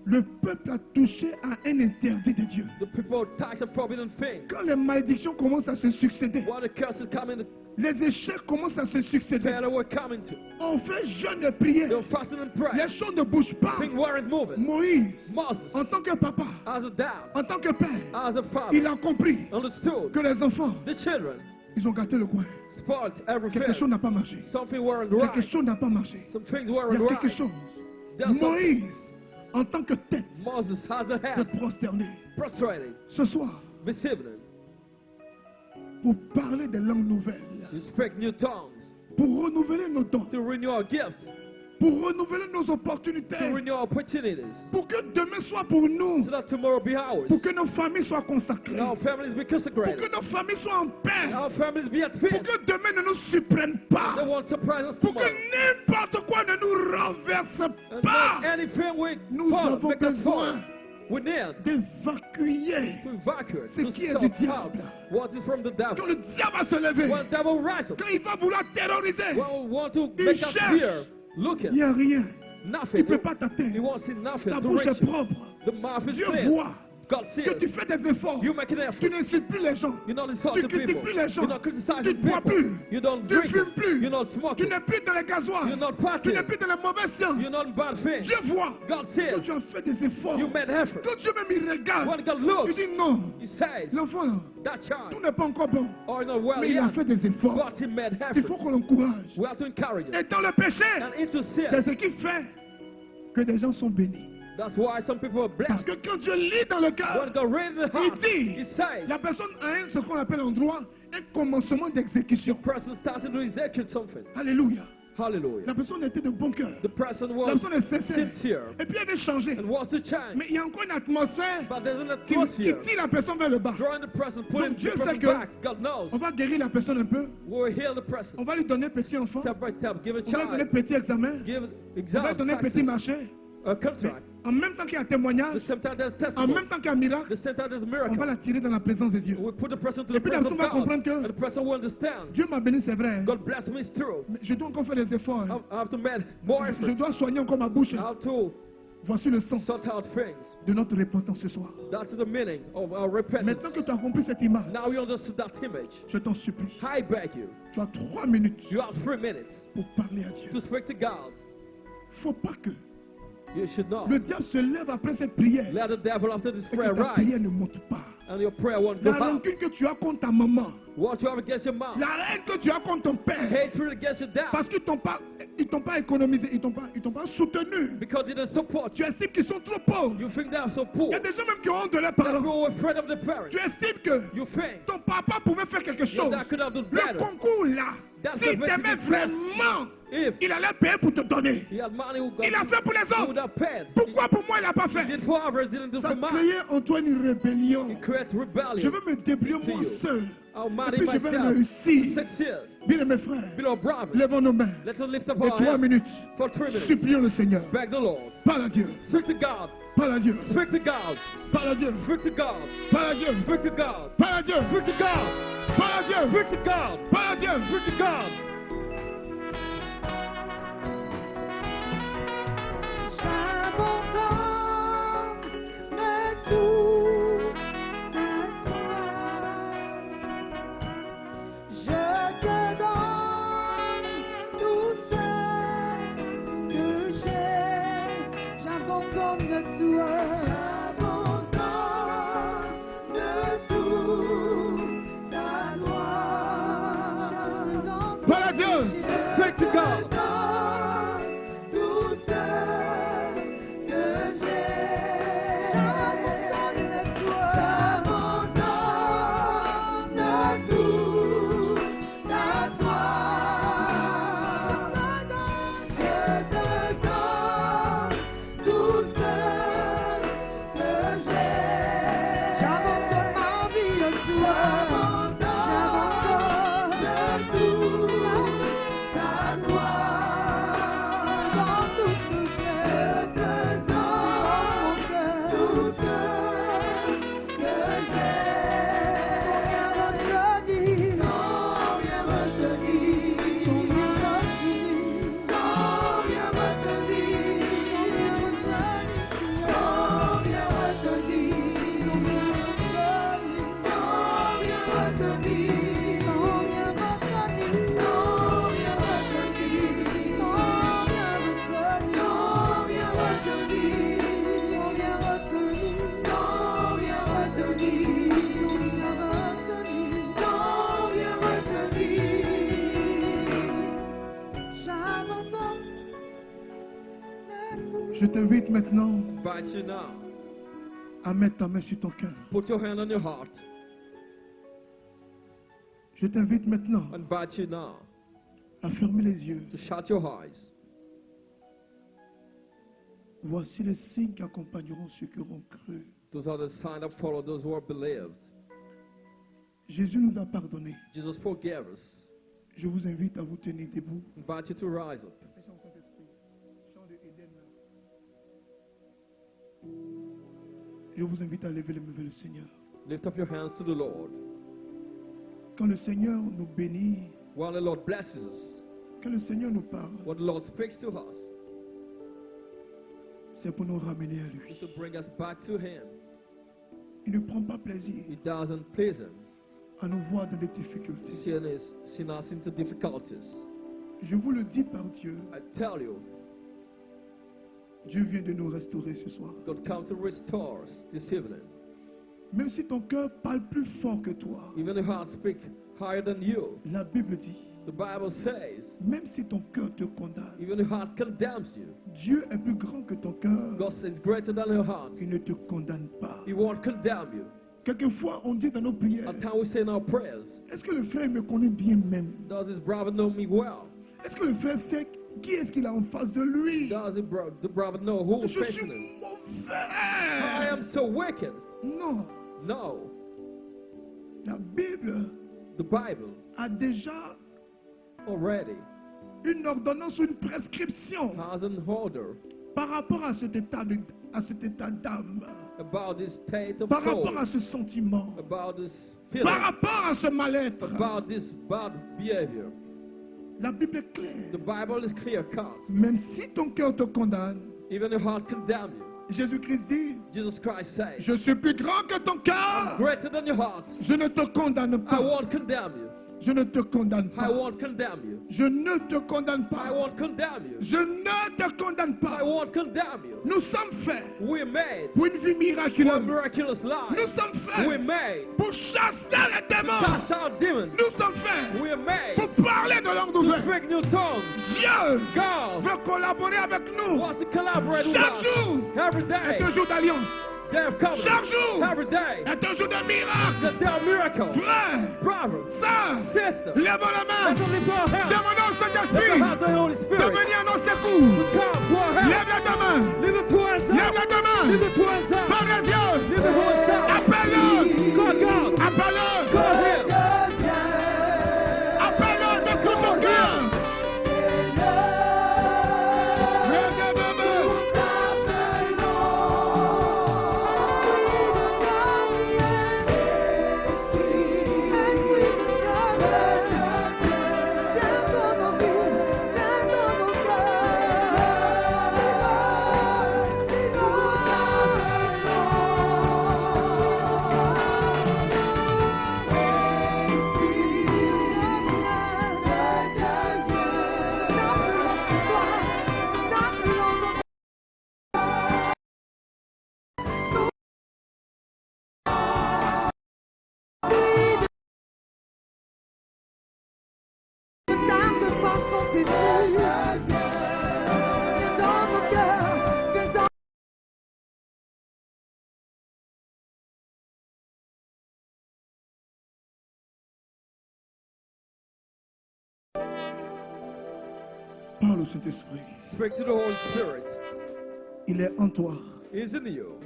le peuple a touché à un interdit de Dieu. the people touch a forbidden thing. Quand les malédictions commencent à se succéder, When the curses come in les échecs commencent à se succéder. failure were coming to. On fait jeûne et prière. They were fasting and praying. Les choses ne bougent pas. Things weren't moving. Moïse, Moses, en tant que papa, as a dad, en tant que père, as a il father, a compris understood que les enfants, the children ils ont gâté le coin. spoiled Quelque everything. chose n'a pas marché. Something weren't Quelque right. chose n'a pas marché. Some things Il y weren't a quelque right. chose. There's something. Moïse, en tant que tête, Moses has the s'est head prosterné. prostrated Ce soir, this evening pour parler des langues nouvelles, to speak new tongues, pour renouveler nos dons, to renew our gifts, pour renouveler nos to opportunités, renew our opportunities, pour que demain soit pour nous, so that tomorrow be ours, pour que nos familles soient consacrées, and our families be pour consecrated, que nos familles soient en paix, our families be at pour peace. que demain ne nous surprenne They pas, won't surprise us pour que tomorrow. n'importe quoi ne nous renverse And pas. not anything we Nous fall, avons make us fall. besoin We need d'évacuer. to evacuate, Ce to qui est sort du out diable. what is from the Quand devil. le diable va se lever, When the devil rises up, quand il va vouloir terroriser, when we want to Il make us cherche. fear, il looking, n'y a rien. nothing. Il ne peut pas He t'atteindre. won't see nothing Ta to bouche reach est you. propre. The mouth is Dieu clean. voit God sees. que tu fais des efforts. You make an Tu effort. n'insultes plus les gens. You're not Tu insulting critiques people. plus les gens. You're not Tu criticizing ne bois people. plus. You don't Tu drink. fumes plus. You're not Tu smoking. n'es plus dans les gasoils. You're not Tu partying. n'es plus dans les mauvaises sciences. You're not bad things. Dieu voit God que says tu as fait des efforts. you made effort. Quand Dieu même il regarde, When God il looks, dit non. He says L'enfant là, that tout child n'est pas encore bon. or not well Mais il a yet, fait des efforts. but he made Il faut effort. qu'on l'encourage. We have to encourage him. Et dans le péché, And into sin. c'est ce qui fait que des gens sont bénis. That's why some people are Parce blessed. que quand Dieu lit dans le When cœur, God read in the il heart, dit, He says la personne a ce qu'on appelle en droit un commencement d'exécution. person started to execute something. Alléluia. Hallelujah. La personne était de bon cœur. The person La was personne est sincère. sincere Et puis elle veut changer. and wants to change. Mais il y a encore une atmosphère But there's an qui atmosphere tire la personne vers le bas. drawing the person, pulling Donc Dieu the sait person que back. God knows. on va guérir la personne un peu. We'll heal the person. On va lui donner petit enfant. Step by step. Give a On va lui donner child. petit examen. Give On va exam lui donner petit success. marché. A contract. En même temps qu'il y a un The témoignage, same time there's en testimony. même temps qu'il y a un miracle, The same time there's a on miracle. va la tirer dans la présence de Dieu. We put the person to the Et puis la presence of personne va God. comprendre que And the person will understand. Dieu m'a béni, c'est vrai. God bless me, it's true. Mais je dois encore faire des efforts. I have to make more Je effort. dois soigner encore ma bouche. I have to Voici le sens sort out things. de notre repentance ce soir. That's the meaning of our Maintenant repentance. que tu as compris cette image, Now you understood that image. je t'en supplie. I beg you. Tu as 3 minutes You have 3 minutes pour parler à Dieu. to speak to God. Faut pas que You should not le diable se lève après cette prière let the devil after this et que prayer ta rise prière ne monte pas. and your prayer won't go La up. rancune que tu as contre ta maman, What you have against your mom, la haine que tu as contre ton père, hatred against your dad, parce qu'ils t'ont pas économisé, ils t'ont pas soutenu. because they didn't support Tu you. estimes qu'ils sont trop pauvres. You think they are so Il poor y a des gens même qui ont honte de leurs that parents. you're afraid of the parents. Tu estimes que You think ton papa pouvait faire quelque your chose. dad could have done Le better. concours là, That's s'il the best t'aimait thing he does. vraiment, If il allait payer pour te donner. he had money who got Il a fait pour les he would autres. have paid. Pourquoi pour moi il n'a pas He fait? did for others, didn't do Ça for mine. créait en toi une rébellion. It creates Je rebellion. veux me débrouiller To moi you. seul. I'll Et marry puis je vais myself to réussir. succeed. Bien mes frères, Beloved brothers, lèvons nos mains. let's lift up Et our 3 hands minutes, for 3 minutes. supplions le Seigneur. Beg the Lord. Parle à Dieu. Speak to God. Parle à Dieu. Speak to God. Parle à Dieu. Speak to God. Parle à Dieu. Speak to God. Parle à Dieu. Speak to God. Parle à Dieu. Speak to God. Parle à Dieu. Speak to God. J'abandonne tout à toi. Je te donne tout ce que j'ai. J'abandonne tout. J'abandonne tout à toi. Je te donne. Parle à Je t'invite maintenant Invite you now. à mettre ta main sur ton cœur. Put your hand on your heart. Je t'invite maintenant Invite you now à fermer les yeux. to shut your eyes. Voici les signes qui accompagneront ceux qui auront cru. Those are the signs that follow those who are believed. Jésus nous a pardonné. Jesus forgave us. Je vous invite à vous tenir debout. Invite you to rise up. Je vous invite à lever les mains vers le Seigneur. Lift up your hands to the Lord. Quand le Seigneur nous bénit, While the Lord blesses us, quand le Seigneur nous parle, when the Lord speaks to us, c'est pour nous ramener à lui. it's to bring us back to Him. Il ne prend pas plaisir It doesn't please Him à nous voir dans des difficultés. to send us into difficulties. Je vous le dis par Dieu, I tell you, Dieu vient de nous restaurer ce soir. God come to restore us this evening. Même si ton cœur parle plus fort que toi, Even your heart speak higher than you. la Bible dit, The Bible says, même si ton cœur te condamne, even your heart condemns you. Dieu est plus grand que ton cœur. God says greater than your heart. Il ne te condamne pas. He won't condemn you. Quelquefois, on dit dans nos prières, At times we say in our prayers, est-ce que le frère me connaît bien même? does this brother know me well? Est-ce que le frère sait qui est-ce qu'il a en face de lui? Does the brother know who is Je suis facing him? I mauvais. am so wicked. Non, No. la Bible The Bible a déjà already une ordonnance ou une prescription has an order par rapport à cet état d'âme, about this state of par soul, rapport à ce sentiment, about this par feeling, rapport à ce mal-être. about this bad behavior. La Bible est claire. The Bible is clear cut. Même si ton cœur te condamne, Even your heart condemn you. Jésus-Christ dit, Jesus Christ says, je suis plus grand que ton cœur. greater than your heart. Je ne te condamne I pas. won't condemn you. Je ne te condamne I pas. won't condemn you. Je ne te condamne I pas. won't condemn you. Je ne te condamne I pas. won't condemn you. Nous sommes faits We're made pour une vie for a miraculeuse. miraculous Nous life. sommes We're faits made pour chasser les to démons. cast out demons. Nous sommes faits We're made pour parler de langue to nouvelle. speak new tongues. Dieu God veut collaborer avec nous. wants to collaborate with Chaque us jour every est day. un jour d'alliance. Day of covenant. Chaque jour Every day. est un jour de miracle. The day of miracle. Frère, Brothers, sœur, sisters, lèvons la main. let's lift our hands. Demandons au Let the Saint-Esprit heart of the Holy de Spirit venir à nos secours. come to our help. Lève les deux mains. Lift the two hands Lève up. les deux mains. Lift the two hands up. Ferme les yeux. Lift the two hands up. Appelle-le. God. Appelle-le. God him. Appelle-le de tout ton cœur. Lève les deux mains. Parle au Saint-Esprit. Speak to the Holy Spirit. Il est en toi. He is in you.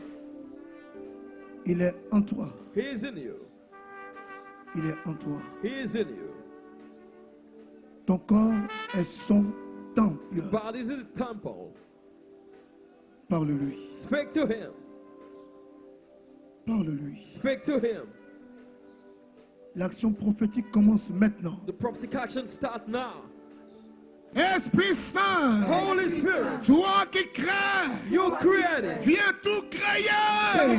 Il est en toi. He is in you. Il est en toi. He is in you. Ton corps est son temple. Your body is in the temple. Parle-lui. Speak to him. Parle-lui. Speak to him. L'action prophétique commence maintenant. The prophetic action start now. Esprit Saint, Holy Spirit, toi qui crées, you created. viens tout créer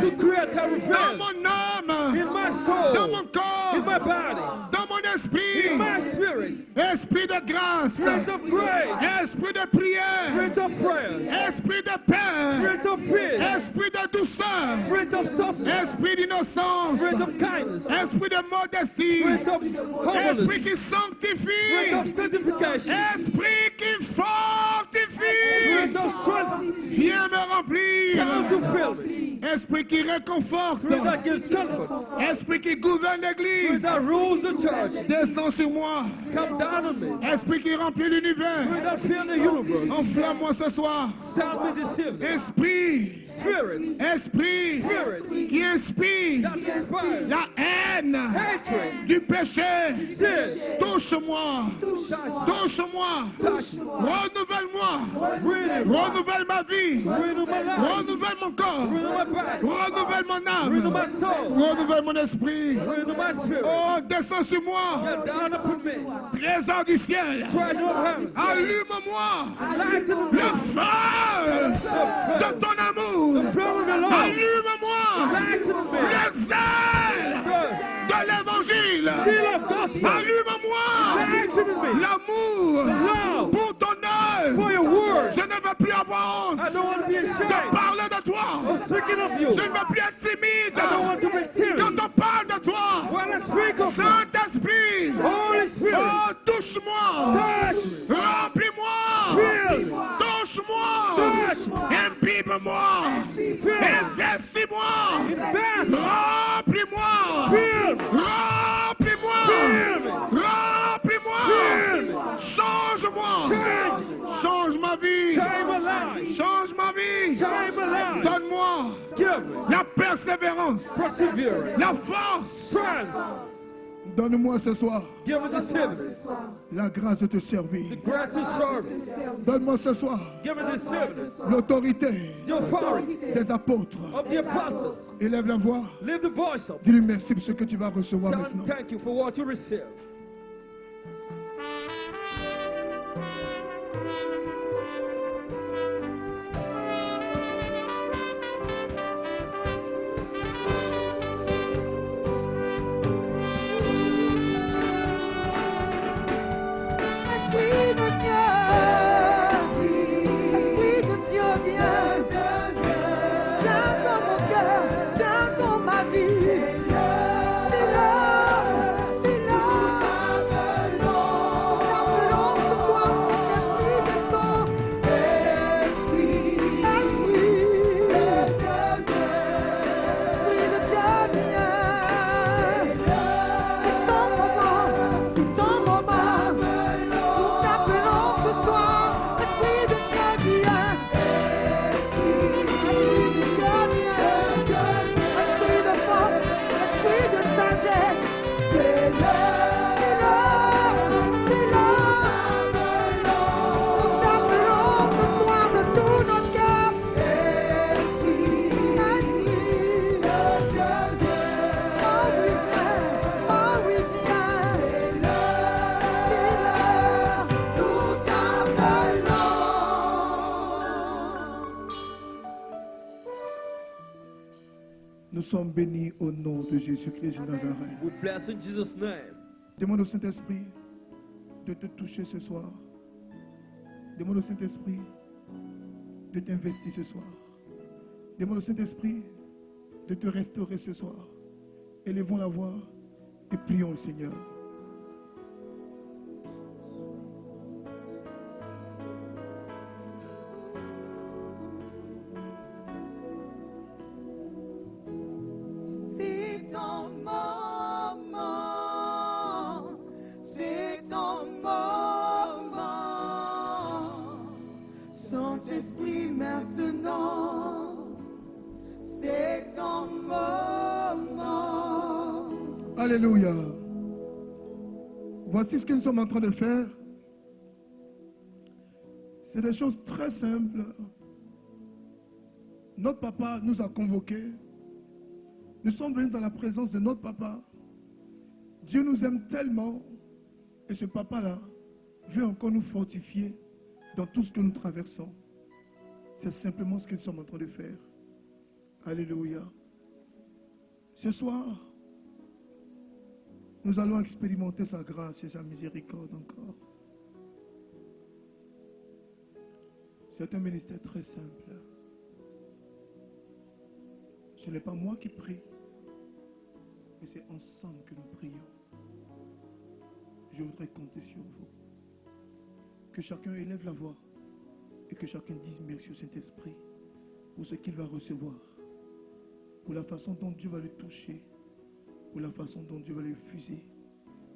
To create dans everything mon âme, in my soul, dans mon corps, in my body, dans mon esprit. in my spirit. Esprit de grâce, Spirit of grace, esprit de prière, spirit of prayer, esprit de paix, spirit of peace, esprit de douceur, spirit of softness, esprit d'innocence, spirit of kindness, esprit de modestie, spirit of esprit humbleness, qui spirit sanctifie, of sanctification, esprit qui fortifie, spirit shall strengthen me. Viens me remplir. Come to fill me. Esprit qui réconforte. Spirit that gives comfort. Esprit qui gouverne Spirit l'église. that rules the church. Descends sur moi. Come down on me. Esprit qui remplit l'univers. Spirit that fills the universe. Enflamme-moi ce soir. Sound me this evening. Esprit. Spirit Esprit Spirit qui inspire that inspires la haine hatred, du péché. sin, Touche-moi. Touche-moi. Renouvelle-moi. renew, Renouvelle ma vie. renew my life, Renouvelle mon corps. renew my body, Renouvelle mon renew âme. my soul, Renouvelle mon esprit. renew my spirit. Oh, descends sur moi. Get down upon me. Trésor du ciel. Treasure of heaven. Allume-moi Lighten le me. feu de ton amour. Flow of the Lord. Allume-moi Lighten me. le zèle de l'évangile. Seal of gospel. Allume-moi Lighten me. l'amour Love pour ton for œuvre. your word. Je ne veux plus avoir honte I don't want to be de ashamed parler de toi. of speaking of you. Je ne veux plus être timide I don't want to be timid quand on parle de toi. when I speak of you. Saint-Esprit, Holy Spirit, oh, touche-moi. touch me. Remplis-moi. Fill me. Touche-moi. Touch. Imbibe-moi. Fill me. Investis-moi. Invest. Remplis-moi. Fill me. Remplis-moi. Fill me. Remplis-moi. Fill me. Change-moi. Change me. Change ma vie. Change my life. Change ma vie. Change my life. Donne-moi Give me la persévérance, perseverance, la force. strength. Donne-moi ce soir Give me this evening la grâce de te servir. the grace of service. Donne-moi ce soir Give me this evening l'autorité the authority des apôtres. of the apostles. Élève la voix. Lift the voice up. Dis-lui merci pour ce que tu vas recevoir Tell him maintenant. thank you for what you receive. Esprit de Dieu, Esprit de Dieu, viens, viens dans mon cœur, viens dans ma vie. C'est là, nous t'appelons ce soir, Saint-Esprit descend. Esprit de Dieu, viens. C'est ton moment, nous t'appelons ce soir, Esprit de Dieu, viens. Esprit de Dieu, viens. Esprit de force, Esprit de sagesse, c'est l'heure, nous t'appelons ce soir de tout notre cœur. Esprit de Dieu, oh oui, viens, oh oui, viens. C'est l'heure, nous t'appelons. Nous sommes bénis au nom de Jésus-Christ de Nazareth. We bless in Jesus' name. Demande au Saint-Esprit de te toucher ce soir. Demande au Saint-Esprit de t'investir ce soir. Demande au Saint-Esprit de te restaurer ce soir. Élevons la voix et prions le Seigneur. C'est ton moment, c'est ton moment. Saint-Esprit maintenant, c'est ton moment. Alléluia. Voici ce que nous sommes en train de faire. C'est des choses très simples. Notre papa nous a convoqués. Nous sommes venus dans la présence de notre papa. Dieu nous aime tellement. Et ce papa-là veut encore nous fortifier dans tout ce que nous traversons. C'est simplement ce que nous sommes en train de faire. Alléluia. Ce soir, nous allons expérimenter sa grâce et sa miséricorde encore. C'est un ministère très simple. Ce n'est pas moi qui prie, mais c'est ensemble que nous prions. Je voudrais compter sur vous. Que chacun élève la voix Et que chacun dise merci au Saint-Esprit pour ce qu'il va recevoir, pour la façon dont Dieu va le toucher, pour la façon dont Dieu va le fuser.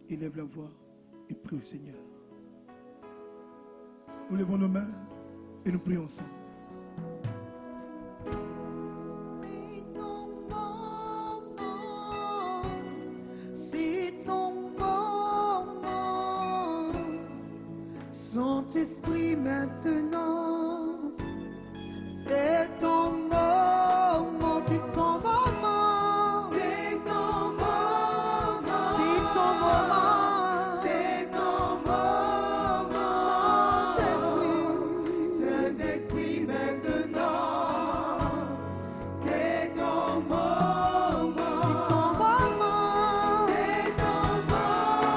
Élève la voix et prie au Seigneur. Nous levons nos mains et nous prions ensemble. C'est ton moment, c'est ton moment, Saint-Esprit maintenant, c'est ton moment, c'est ton moment, c'est ton moment, c'est ton moment, c'est ton moment, Saint-Esprit, Saint-Esprit maintenant, c'est ton moment, c'est ton moment, c'est ton moment,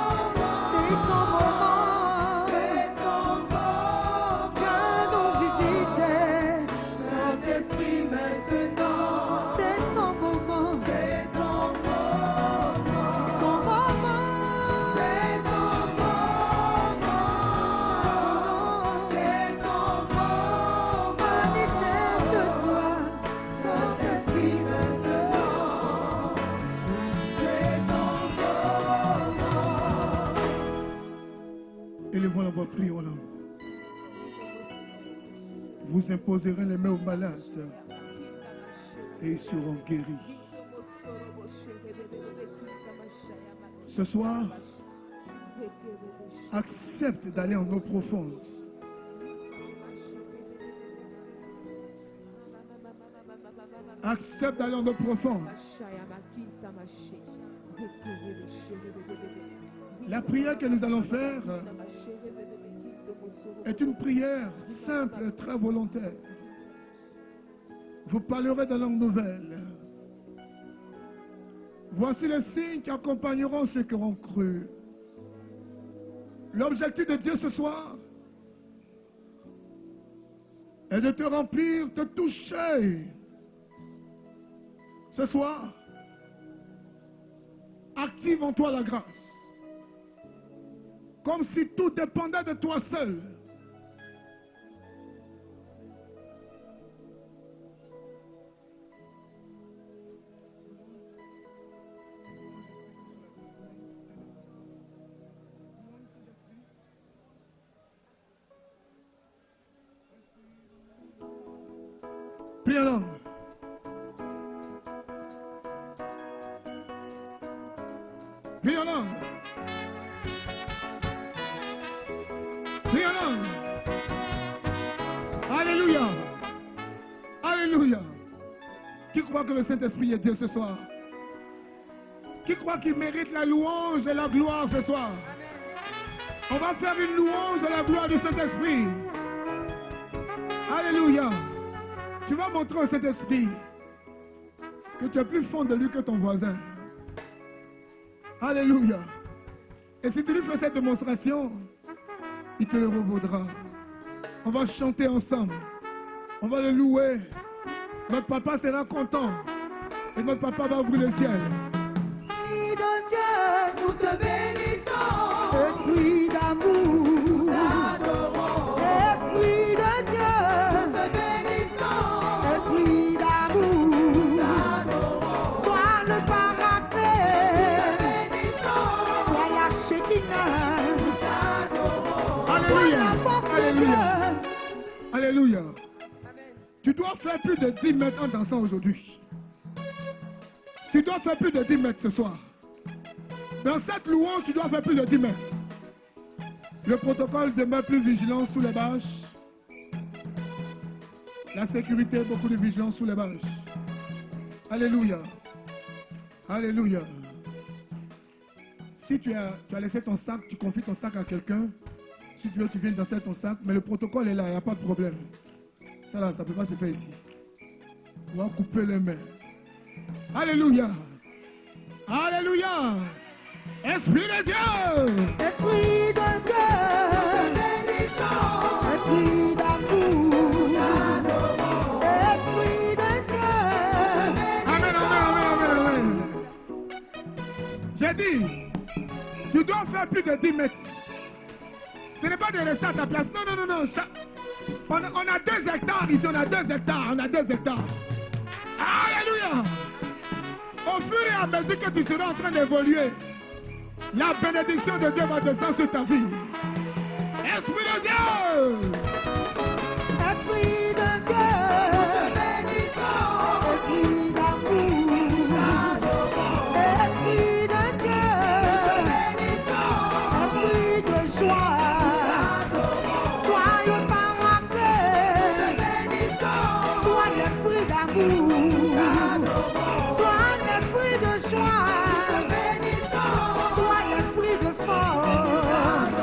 c'est ton moment, c'est ton moment, viens nous visiter, Saint-Esprit maintenant, c'est ton moment, c'est ton moment, ton moment, c'est ton moment, c'est ton moment, manifeste-toi, Saint-Esprit maintenant, c'est ton moment. Élevons la voix, prions-la. Vous imposerez les mains aux malades et ils seront guéris. Ce soir, accepte d'aller en eau profonde. Accepte d'aller en eau profonde. La prière que nous allons faire est une prière simple, très volontaire. Vous parlerez de langue nouvelle. Voici les signes qui accompagneront ceux qui auront cru. L'objectif de Dieu ce soir est de te remplir, de te toucher. Ce soir, active en toi la grâce. Comme si tout dépendait de toi seul. Prie en langue. Prie en langue. Prie en langue. Alléluia. Alléluia. Qui croit que le Saint-Esprit est Dieu ce soir? Qui croit qu'il mérite la louange et la gloire ce soir? On va faire une louange de la gloire du Saint-Esprit. Alléluia. Tu vas montrer au Saint-Esprit que tu es plus fond de lui que ton voisin. Alléluia. Et si tu lui fais cette démonstration, il te le revaudra. On va chanter ensemble. On va le louer. Notre papa sera content. Et notre papa va ouvrir le ciel. Esprit de Dieu, nous te bénissons. Esprit d'amour, t'adorons. Esprit de Dieu, nous te bénissons. Esprit d'amour, t'adorons. Toi le paraclet, nous te bénissons. Toi la Shekinah, t'adorons. Alléluia. Toi la force de Alléluia. Dieu. Alléluia. Tu dois faire plus de 10 mètres en dansant aujourd'hui. Tu dois faire plus de 10 mètres ce soir. Dans cette louange, tu dois faire plus de 10 mètres. Le protocole demeure plus vigilant sous les bâches. La sécurité, beaucoup de vigilance sous les bâches. Alléluia. Alléluia. Si tu as laissé ton sac, tu confies ton sac à quelqu'un. Si tu veux, tu viens danser ton sac. Mais le protocole est là, il n'y a pas de problème. Ça là, ça ne peut pas se faire ici. On va couper les mains. Alléluia. Alléluia. Esprit de Dieu. Esprit de Dieu, Esprit d'amour, Esprit de Dieu. Amen, amen, amen, amen. J'ai dit, tu dois faire plus de 10 mètres. Ce n'est pas de rester à ta place. Non, non, non, non. On a 2 hectares ici, on a 2 hectares, on a 2 hectares. Alléluia. Au fur et à mesure que tu seras en train d'évoluer, la bénédiction de Dieu va descendre sur ta vie. Esprit de Dieu. Esprit de Dieu, esprit d'amour, esprit de Dieu, esprit de joie, sois une parole clé, toi l'esprit d'amour, toi l'esprit de joie, toi l'esprit de force,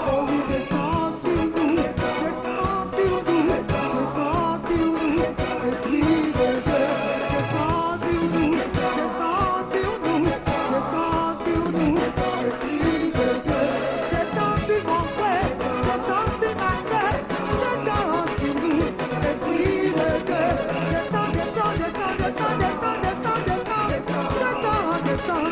oh oui, descends sur nous, descends sur nous, descends sur nous, esprit de Dieu, descends sur nous, descends sur nous, descends sur nous, esprit de Dieu, descends sur mon frère, descends sur ma soeur, descends sur nous, esprit de Dieu, descends, descends, descends, descends, descends, descends, descends, descends, descends,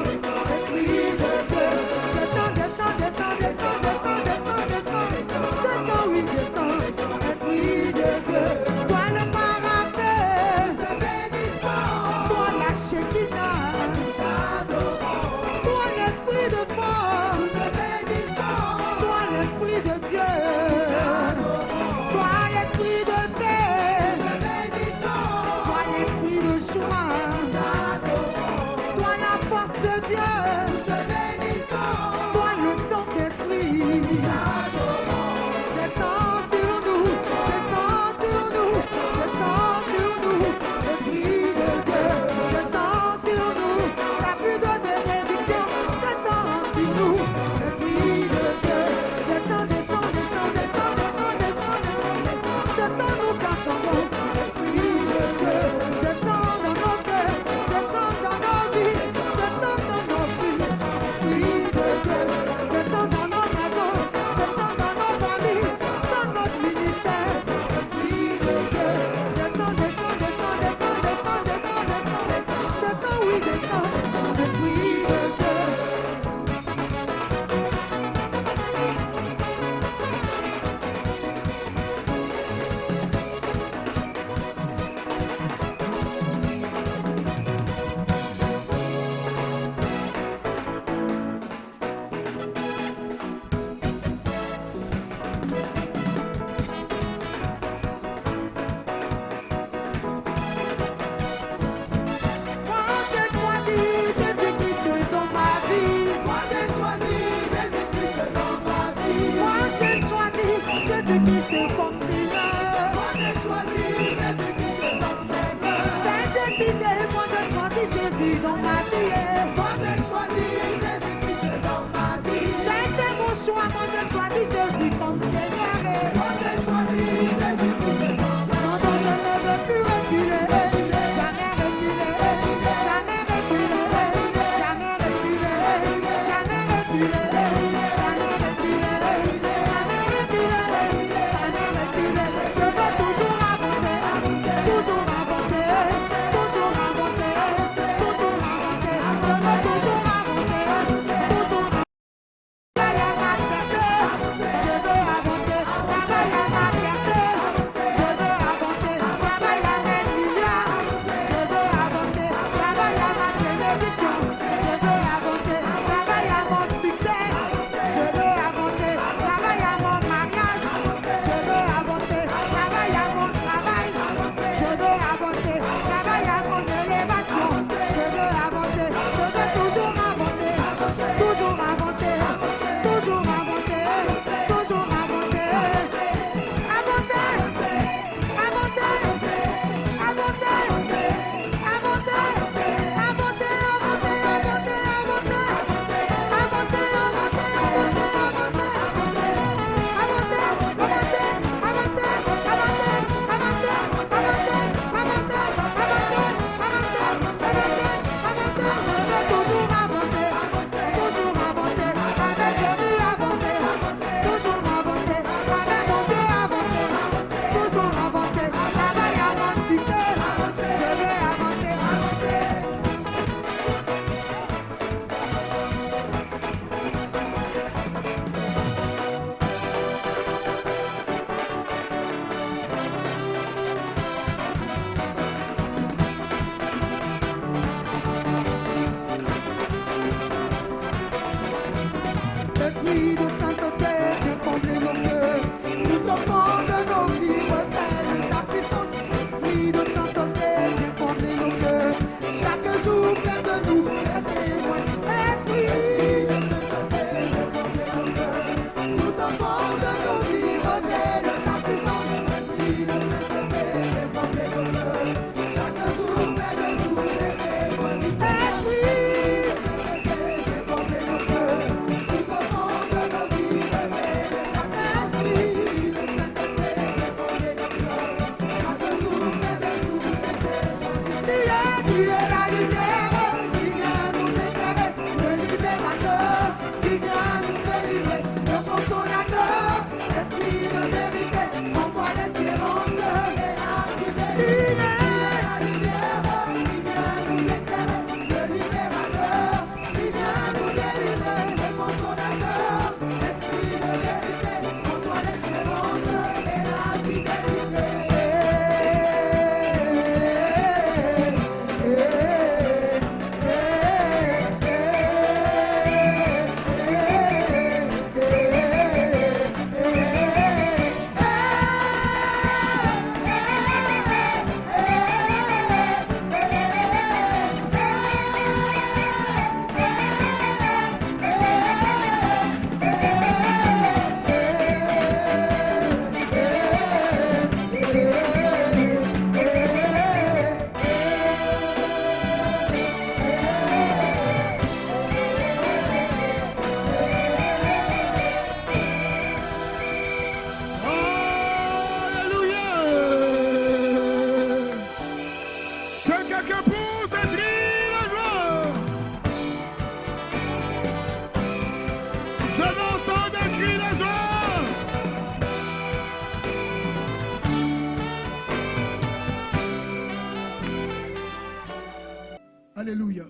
Alléluia.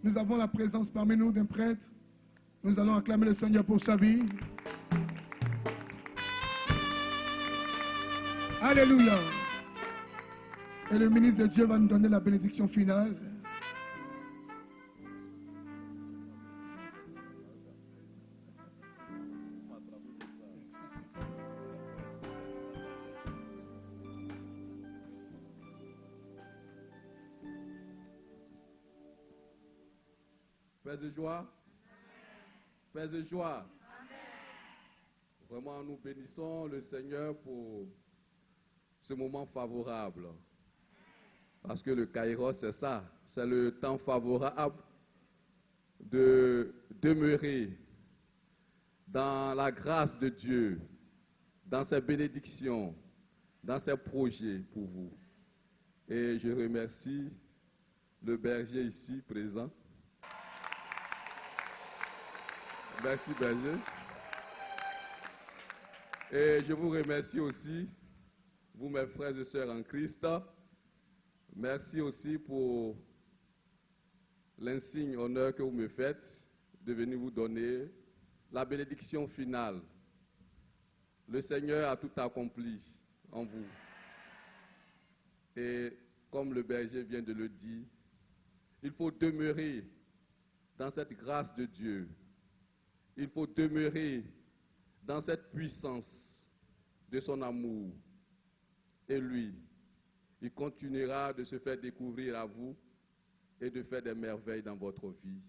Nous avons la présence parmi nous d'un prêtre. Nous allons acclamer le Seigneur pour sa vie. Alléluia. Et le ministre de Dieu va nous donner la bénédiction finale. Paix et joie. Paix et joie. Vraiment, nous bénissons le Seigneur pour ce moment favorable. Parce que le Kairos, c'est ça. C'est le temps favorable de demeurer dans la grâce de Dieu, dans ses bénédictions, dans ses projets pour vous. Et je remercie le berger ici présent. Merci, berger. Et je vous remercie aussi, vous mes frères et sœurs en Christ. Merci aussi pour l'insigne honneur que vous me faites de venir vous donner la bénédiction finale. Le Seigneur a tout accompli en vous. Et comme le berger vient de le dire, il faut demeurer dans cette grâce de Dieu. Il faut demeurer dans cette puissance de son amour. Et lui, il continuera de se faire découvrir à vous et de faire des merveilles dans votre vie.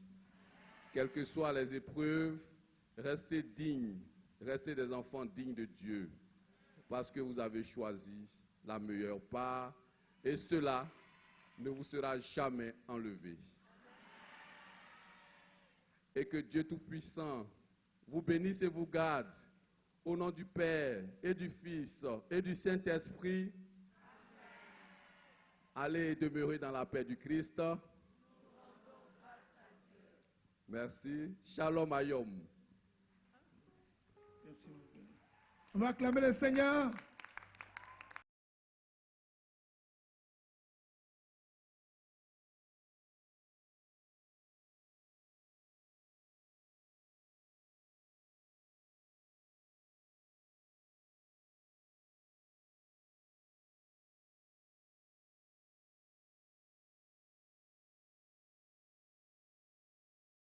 Quelles que soient les épreuves, restez dignes, restez des enfants dignes de Dieu, parce que vous avez choisi la meilleure part, et cela ne vous sera jamais enlevé. Et que Dieu Tout-Puissant vous bénisse et vous garde, au nom du Père et du Fils et du Saint-Esprit. Allez demeurer dans la paix du Christ. Merci. Shalom Ayom. Merci. On va acclamer le Seigneur.